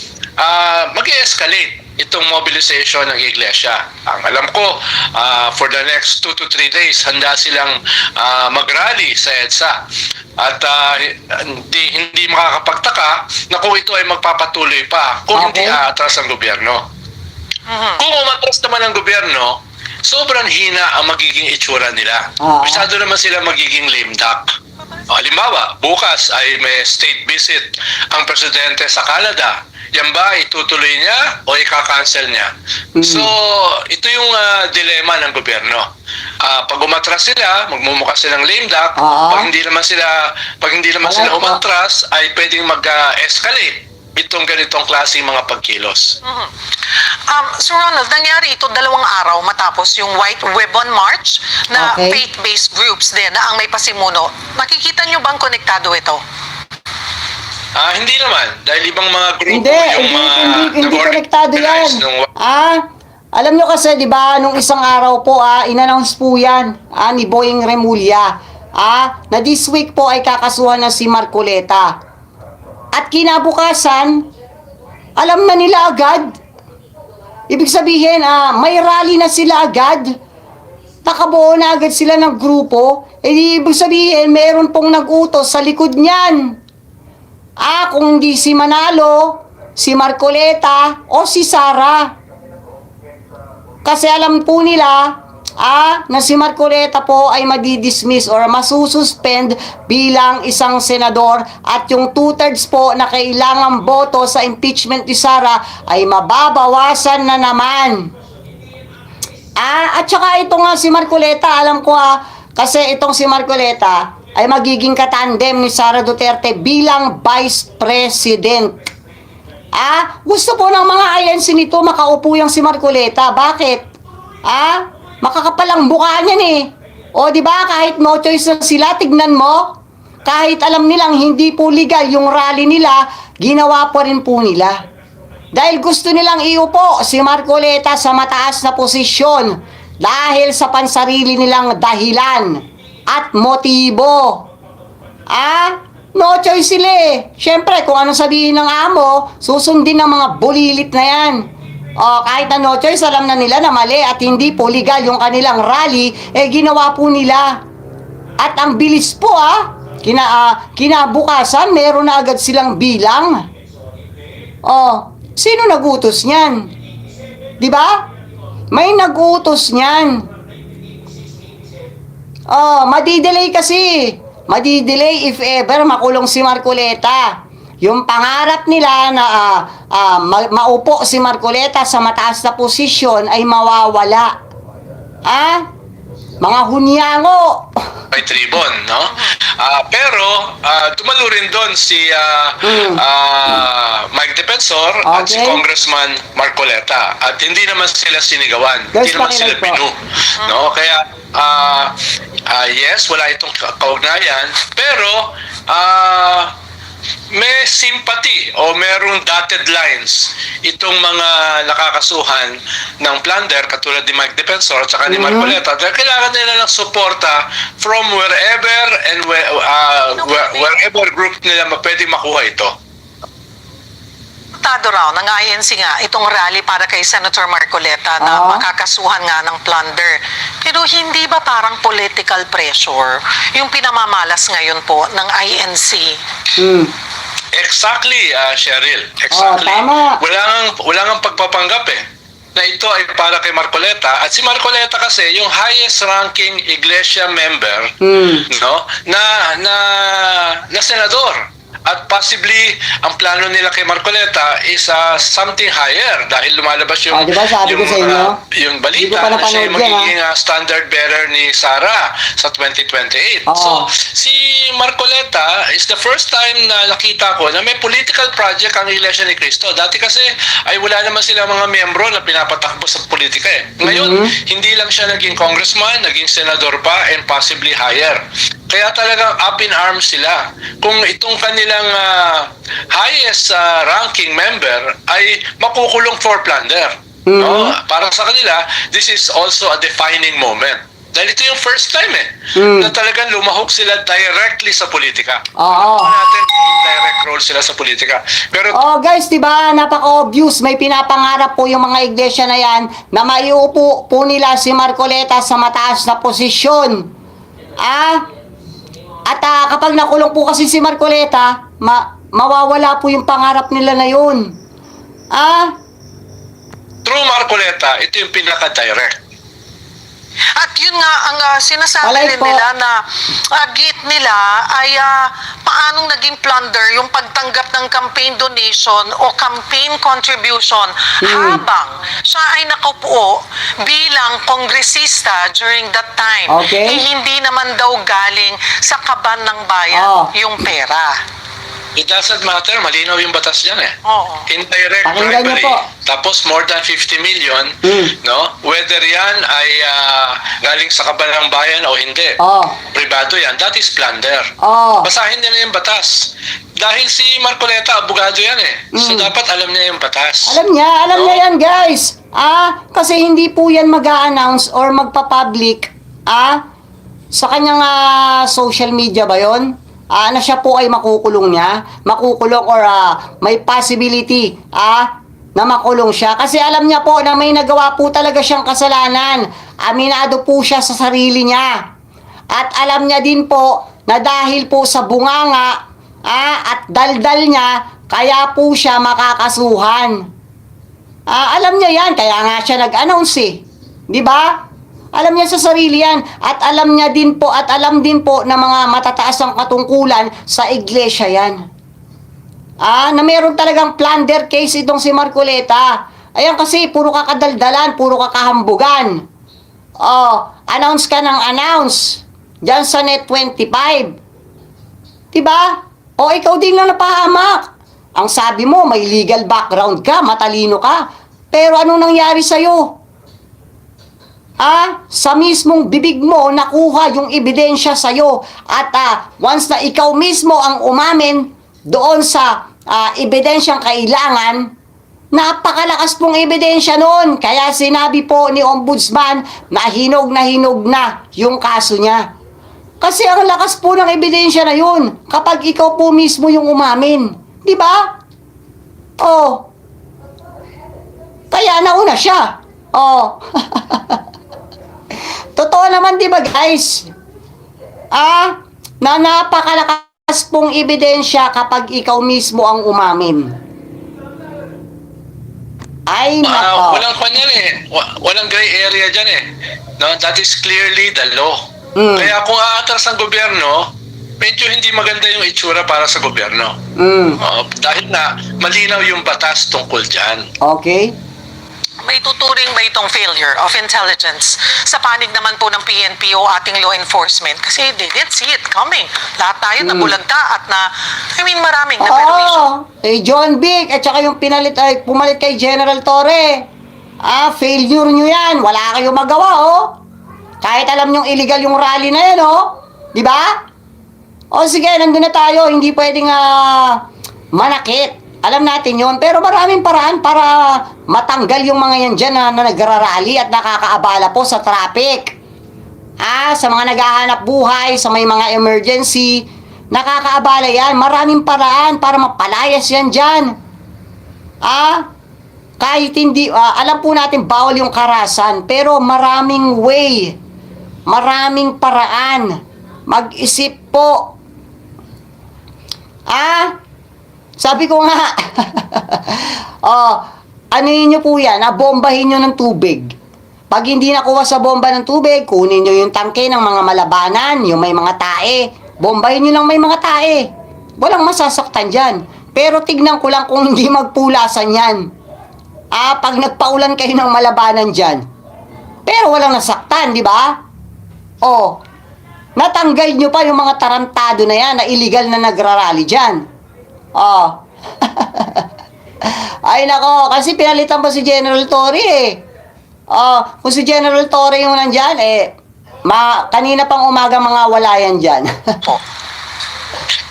mag-escalate itong mobilization ng iglesia. Ang alam ko, for the next 2 to 3 days, handa silang mag-rally sa EDSA. At hindi makakapagtaka na kung ito ay magpapatuloy pa kung hindi aatras ang gobyerno. Kung umatras naman ang gobyerno, sobrang hina ang magiging itsura nila. Masyado naman sila magiging lame duck. Halimbawa, bukas ay may state visit ang presidente sa Canada. Yan ba itutuloy niya o ikakancel niya? So, ito yung dilema ng gobyerno. Pag umatras sila, magmumukha silang lame duck. Pag hindi naman sila umatras, ay pwedeng mag-escalate itong ganitong klaseng mga pagkilos. Sir Ronald, nangyari ito 2 araw matapos yung White Ribbon March na faith-based groups din na ang may pasimuno. Nakikita nyo bang konektado ito? Hindi naman. Dahil ibang mga grupo Hindi konektado yan. Alam nyo kasi, di ba, nung isang araw po, in-announce po yan ni Boying Remulla, na this week po ay kakasuhan na si Marcoleta. At kinabukasan, alam na nila agad. Ibig sabihin, may rally na sila agad. Nakabuo na agad sila ng grupo. Ibig sabihin, meron pong nag-utos sa likod niyan. Kung hindi si Manalo, si Marcoleta, o si Sara. Kasi alam po nila, na si Marcoleta po ay madidismiss or masususpend bilang isang senador at yung 2/3 po na kailangang boto sa impeachment ni Sara ay mababawasan na naman. At saka ito nga si Marcoleta, alam ko kasi itong si Marcoleta ay magiging katandem ni Sara Duterte bilang Vice President. Gusto po ng mga INC nito makaupo yung si Marcoleta. Bakit? Makakapalang mukha niyan eh. O di ba kahit no choice na sila, tignan mo. Kahit alam nilang hindi po legal yung rally nila, ginawa pa rin po nila. Dahil gusto nilang iupo si Marcoleta sa mataas na posisyon dahil sa pansarili nilang dahilan at motibo. No choice sila eh. Siyempre, kung ano sabihin ng amo, susundin ng mga bulilit na yan. Kahit na no choice, alam na nila na mali at hindi po legal yung kanilang rally, ginawa po nila. At ang bilis po kinabukasan, meron na agad silang bilang. Sino nagutos niyan? Di ba? May nagutos niyan. Madidelay kasi. Madidelay if ever makulong si Marcoleta. Yung pangarap nila na maupo si Marcoleta sa mataas na posisyon ay mawawala. Mga hunyango. May tribon, no? Pero dumalo rin doon si Mike Defensor at si Congressman Marcoleta. At hindi naman sila sinigawan. Hindi naman sila binu. No? Kaya yes, wala itong kaugnayan. Pero may sympathy o merong dotted lines itong mga nakakasuhan ng plunder katulad ni Mike Defensor at saka ni Marcoleta dahil kailangan nila ng suporta from wherever and wherever group nila pwedeng makuha ito. Tado raw ng INC nga itong rally para kay Senator Marcoleta na makakasuhan nga ng plunder. Pero hindi ba parang political pressure yung pinamamalas ngayon po ng INC? Exactly, Cheryl. Exactly. Tama. Wala nang pagpapanggap na ito ay para kay Marcoleta at si Marcoleta kasi yung highest ranking iglesia member no na senador. At possibly, ang plano nila kay Marcoleta is something higher dahil lumalabas yung, diba, sabi ko sa inyo? Yung balita na siya yung magiging standard bearer ni Sara sa 2028. So, si Marcoleta is the first time na nakita ko na may political project ang Iglesia ni Cristo. Dati kasi ay wala naman sila mga miyembro na pinapatakbo sa politika Ngayon, hindi lang siya naging congressman, naging senador pa and possibly higher. Kaya talagang up in arms sila. Kung itong kanilang highest ranking member ay makukulong for plunder. No? Para sa kanila, this is also a defining moment. Dahil ito yung first time na talagang lumahok sila directly sa politika. Natin indirect role sila sa politika. Pero guys, diba, napaka-obvious. May pinapangarap po yung mga iglesia na yan na maiupo po nila si Marcoleta sa mataas na posisyon. At kapag nakulong po kasi si Marcoleta, mawawala po yung pangarap nila na yun. through Marcoleta, ito yung pinaka-direct. At yun nga ang sinasabi Alay rin po. nila na git nila ay paanong naging plunder yung pagtanggap ng campaign donation o campaign contribution habang siya ay nakaupo bilang kongresista during that time. Okay. Eh, hindi naman daw galing sa kaban ng bayan Oh. yung pera. It doesn't matter, malinaw yung batas dyan eh. Oo. Indirect Pakinggan niyo bribery, po. tapos more than 50 million, no? Whether yan ay galing sa kabalang bayan o hindi. Oh. Privado yan, that is plunder. Oh. Basahin nila yung batas. Dahil si Marcoleta, abogado yan eh. So dapat alam niya yung batas. Alam niya yan, guys. Kasi hindi po yan mag-a-announce or magpa-public sa kanyang social media ba yon? Na siya po ay makukulong or may possibility na makulong siya. Kasi alam niya po na may nagawa po talaga siyang kasalanan. Aminado po siya sa sarili niya. At alam niya din po na dahil po sa bunganga at daldal niya, kaya po siya makakasuhan. Alam niya yan, kaya nga siya nag-announce eh. Di ba? Alam niya sa sarili yan. At alam niya din po, at alam din po na mga matataas ang katungkulan sa iglesia yan. Na meron talagang plunder case itong si Marcoleta. Ayan kasi, puro kakadaldalan, puro kakahambugan. Announce ka ng announce. Diyan sa Net 25. Diba? Ikaw din lang napahamak. Ang sabi mo, may legal background ka, matalino ka. Pero ano nangyari sa'yo? Sa mismong bibig mo, nakuha yung ebidensya sa'yo. At once na ikaw mismo ang umamin doon sa ebidensyang kailangan, napakalakas pong ebidensya noon. Kaya sinabi po ni Ombudsman na hinog na yung kaso niya. Kasi ang lakas po ng ebidensya na yun kapag ikaw po mismo yung umamin. Di ba? Kaya nauna siya. Totoo naman, di ba guys? Na napakalakas pong ebidensya kapag ikaw mismo ang umamin. Ay, nako. Walang kanyan eh. Walang gray area dyan eh. No, that is clearly the law. Kaya kung aatras ang gobyerno, medyo hindi maganda yung itsura para sa gobyerno. Dahil na malinaw yung batas tungkol dyan. Okay. May tuturing ba itong failure of intelligence sa panig naman po ng PNP o ating law enforcement? Kasi they did see it coming. Lahat tayo nabulagta at maraming na-permission. John Vic at saka yung pumalit kay General Torre. Failure nyo yan. Wala kayong magawa, Kahit alam nyong illegal yung rally na yan, Di ba? Sige, nandun na tayo. Hindi pwedeng manakit. Alam natin yon, pero maraming paraan para matanggal yung mga yan dyan na nagrarally at nakakaabala po sa traffic. Sa mga naghahanap buhay, sa may mga emergency, nakakaabala yan. Maraming paraan para mapalayas yan dyan. Kahit hindi, alam po natin bawal yung karasan, pero maraming way, maraming paraan. Mag-isip po. Sabi ko nga, anuhin nyo po yan, bombahin nyo ng tubig. Pag hindi nakuha sa bomba ng tubig, kunin nyo yung tangke ng mga malabanan, yung may mga tae. Bombahin nyo lang may mga tae. Walang masasaktan dyan. Pero tignan ko lang kung hindi magpulasan yan. Pag nagpaulan kayo ng malabanan dyan. Pero walang nasaktan, di ba? Natanggal nyo pa yung mga tarantado na yan na illegal na nagrarally dyan. Ay nako, kasi pinalitan pa si General Torre kung si General Torre yung nandyan, kanina pang umaga mga wala yan dyan.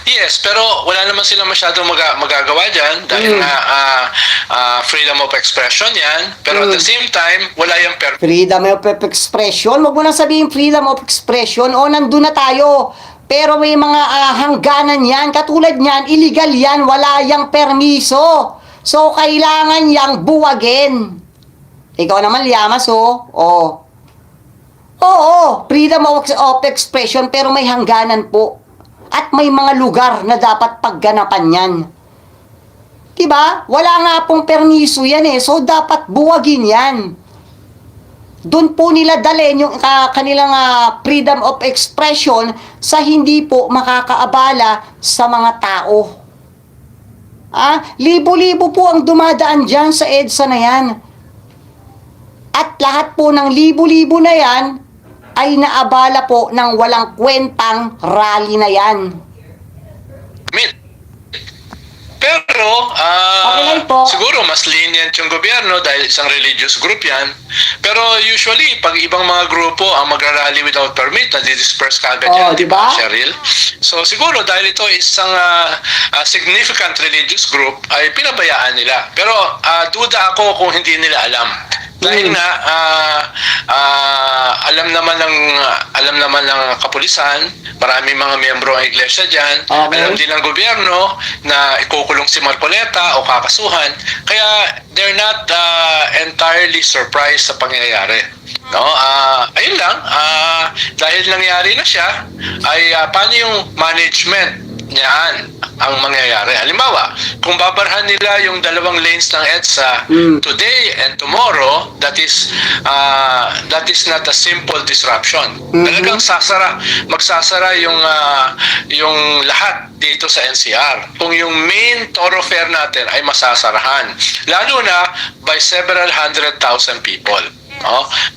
Yes, pero wala naman sila masyadong magagawa dyan dahil freedom of expression yan. Pero at the same time, wala yung Freedom of expression? Wag mo nang sabihin freedom of expression. Nandun na tayo. Pero may mga hangganan yan. Katulad niyan, illegal yan. Wala yang permiso. So, kailangan yang buwagin. Ikaw naman, Liamas, freedom of expression, pero may hangganan po. At may mga lugar na dapat pagganapan yan. Diba? Wala nga pong permiso yan eh. So, dapat buwagin yan. Doon po nila dalhin yung kanilang freedom of expression sa hindi po makakaabala sa mga tao. Libo-libo po ang dumadaan dyan sa EDSA na yan. At lahat po ng libo-libo na yan ay naabala po ng walang kwentang rally na yan. Pero, Okay po. siguro mas lenient yung gobyerno dahil isang religious group yan. Pero usually, pag ibang mga grupo ang magrarally without permit, nadidisperse ka agad yan, di ba, diba? Cheryl? So siguro dahil ito isang significant religious group, ay pinabayaan nila. Pero duda ako kung hindi nila alam. Dahil nga alam naman ng kapulisan, maraming mga miyembro ng iglesia diyan, Okay. alam din ng gobyerno na ikukulong si Marcoleta o kakasuhan, kaya they're not entirely surprised sa pangyayari. No, ayun lang, dahil nangyari na siya, ay paano yung management niyan ang mangyayari. Halimbawa, kung babarhan nila yung 2 lanes ng EDSA today and tomorrow, that is not a simple disruption. Talagang magsasara yung lahat dito sa NCR. Kung yung main thoroughfare natin ay masasarahan, lalo na by several 100,000 people.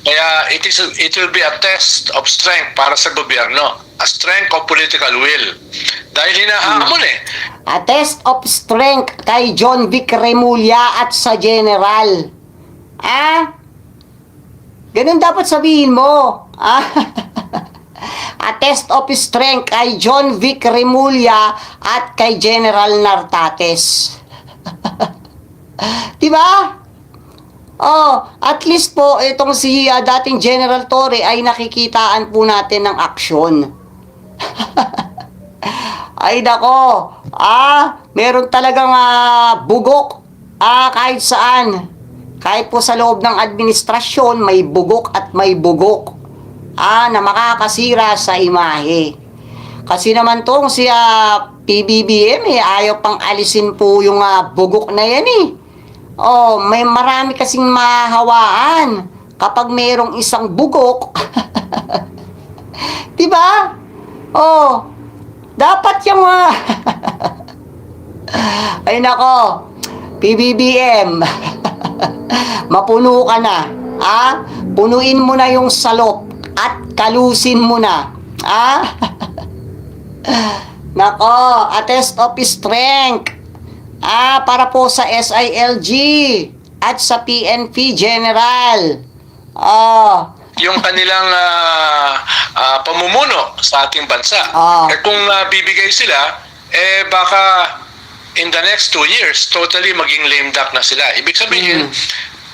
Kaya it will be a test of strength para sa gobyerno, a strength of political will. Dahil hinahamon A test of strength kay John Vic Remulla at sa General. Ganun dapat sabihin mo. A test of strength kay John Vic Remulla at kay General Nartates. Diba? At least po, itong si dating General Torre ay nakikitaan po natin ng aksyon. Ay nako, meron talagang bugok kahit saan. Kahit po sa loob ng administrasyon, may bugok at may bugok na makakasira sa imahe. Kasi naman tong si PBBM ayaw pang alisin po yung bugok na yan eh. May marami kasing mahawaan kapag mayroong isang bugok. Diba? Dapat yung ay nako, PBBM, mapuno ka na. Punuin mo na yung salop at kalusin mo na. Nako, a test of strength. Para po sa SILG at sa PNP General. yung kanilang pamumuno sa ating bansa. Kung bibigay sila, baka in the next 2 years, totally maging lame duck na sila. Ibig sabihin,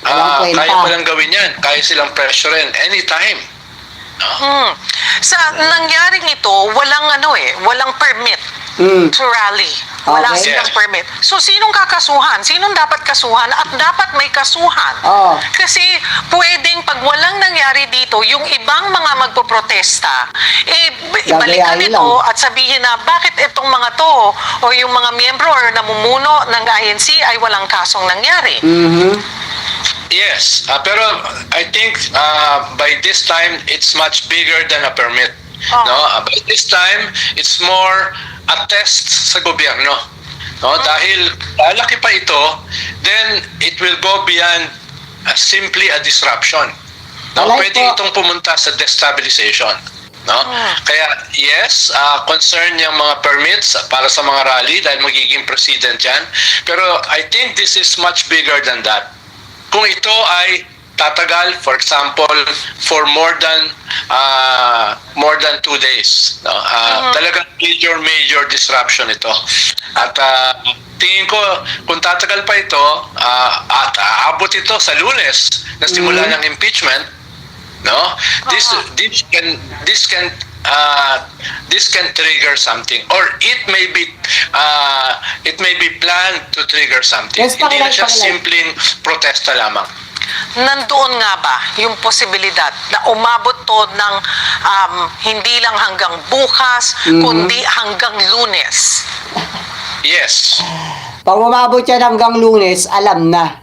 kaya palang gawin yan. Kaya silang pressurein anytime. Sa nangyaring ito, walang permit to rally. Wala silang permit. So, sinong kakasuhan? Sinong dapat kasuhan? At dapat may kasuhan. Kasi, pwedeng pag walang nangyari dito, yung ibang mga magpoprotesta, ibalikan ito at sabihin na, bakit itong mga to, o yung mga miyembro or namumuno ng INC ay walang kasong nangyari? Yes, pero I think by this time it's much bigger than a permit. No, by this time it's more a test sa gobyerno. No, dahil lalaki pa ito, then it will go beyond simply a disruption. No, pwede itong pumunta sa destabilization. No? Kaya yes, concern yung mga permits para sa mga rally dahil magiging president yan. Pero I think this is much bigger than that. Kung ito ay tatagal, for example, for more than 2 days, no? Talagang major disruption ito. At tingin ko, kung tatagal pa ito, at aabot ito sa Lunes na simula ng impeachment, no? This can trigger something, or it may be planned to trigger something. Hindi na siya simpleng protesta lamang. Nandoon nga ba yung posibilidad na umabot to ng hindi lang hanggang bukas, kundi hanggang Lunes? Yes. Pag umabot yan hanggang Lunes, alam na.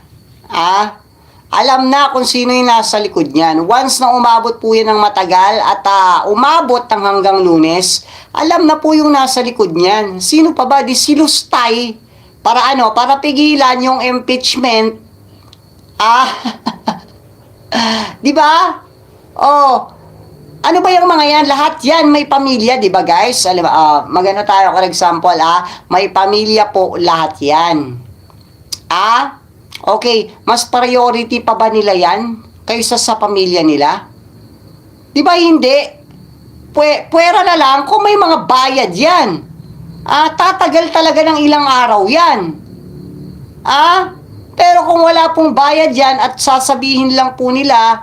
Alam na kung sino yung nasa likod niyan. Once na umabot po yan ng matagal at umabot ng hanggang Lunes, alam na po yung nasa likod niyan. Sino pa ba? Di si Lustay. Para ano? Para pigilan yung impeachment. Di ba? Oh, ano ba yung mga yan? Lahat yan may pamilya, di ba guys? Alam, maganda tayo for example, may pamilya po lahat yan. Okay, mas priority pa ba nila yan kaysa sa pamilya nila? Di ba hindi? Pwera na lang kung may mga bayad yan. Tatagal talaga ng ilang araw yan. Pero kung wala pong bayad yan at sasabihin lang po nila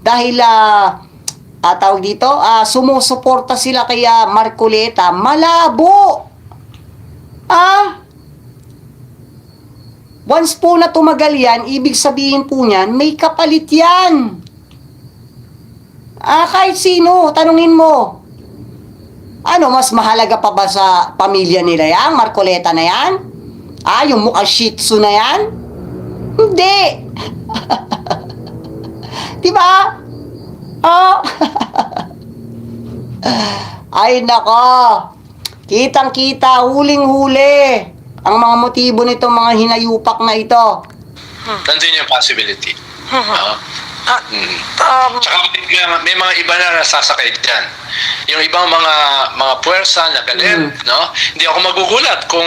dahil tawag dito, sumusuporta sila kay Marcoleta, malabo. Once po na tumagal yan, ibig sabihin po niyan, may kapalit yan. Kahit sino, tanungin mo. Ano, mas mahalaga pa ba sa pamilya nila yan? Marcoleta na yan? Yung mukhang shih tzu na yan? Hindi. Diba? Ay nako. Kitang-kita, huling-huli ang mga motibo nitong mga hinayupak na ito. Nandun yung possibility. Tsaka may mga iba na nasasakay dyan. Yung ibang mga puwersa na galit, no? Hindi ako magugulat kung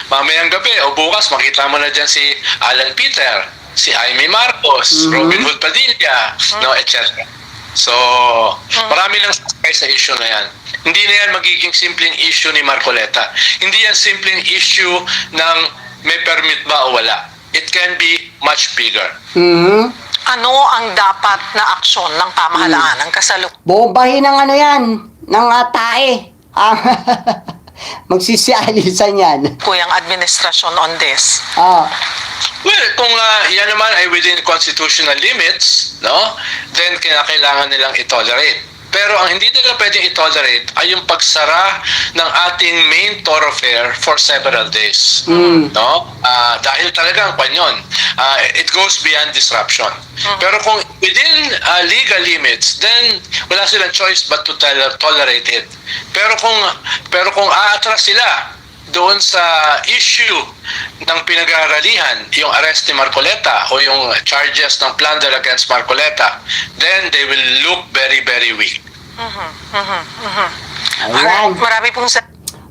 mamayang gabi o bukas makita mo na dyan si Alan Peter, si Jaime Marcos, Robin Hood Padilla, no, etc. So, marami nang sasakay sa issue na yan. Hindi na yan magiging simpleng issue ni Marcoleta. Hindi yan simpleng issue ng may permit ba o wala. It can be much bigger. Ano ang dapat na aksyon ng pamahalaan ng kasalukuyan? Bombahin ng ano yan, ng tae. Magsisialisan yan. Kuyang administrasyon on this. Well, kung yan naman ay within constitutional limits, no, then kailangan nilang i-tolerate. Pero ang hindi nila pwedeng i-tolerate ay yung pagsara ng ating main thoroughfare for several days. No? Dahil talagang panyon, it goes beyond disruption. Pero kung within legal limits, then wala silang choice but to tolerate it. Pero kung aatras sila doon sa issue ng pinag-aaralihan, yung arrest ni Marcoleta o yung charges ng plunder against Marcoleta, then they will look very, very weak. Ayan. Marami pong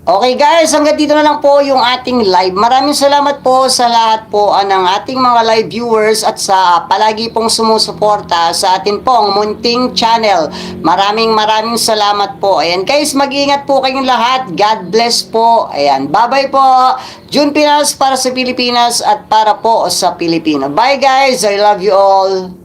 Okay guys, hanggang dito na lang po yung ating live. Maraming salamat po sa lahat po ng ating mga live viewers at sa palagi pong sumusuporta sa atin pong munting channel. Maraming salamat po. Ayan guys, mag-iingat po kayong lahat. God bless po. Ayan, bye-bye po. June Pinas para sa Pilipinas at para po sa Pilipino. Bye guys, I love you all.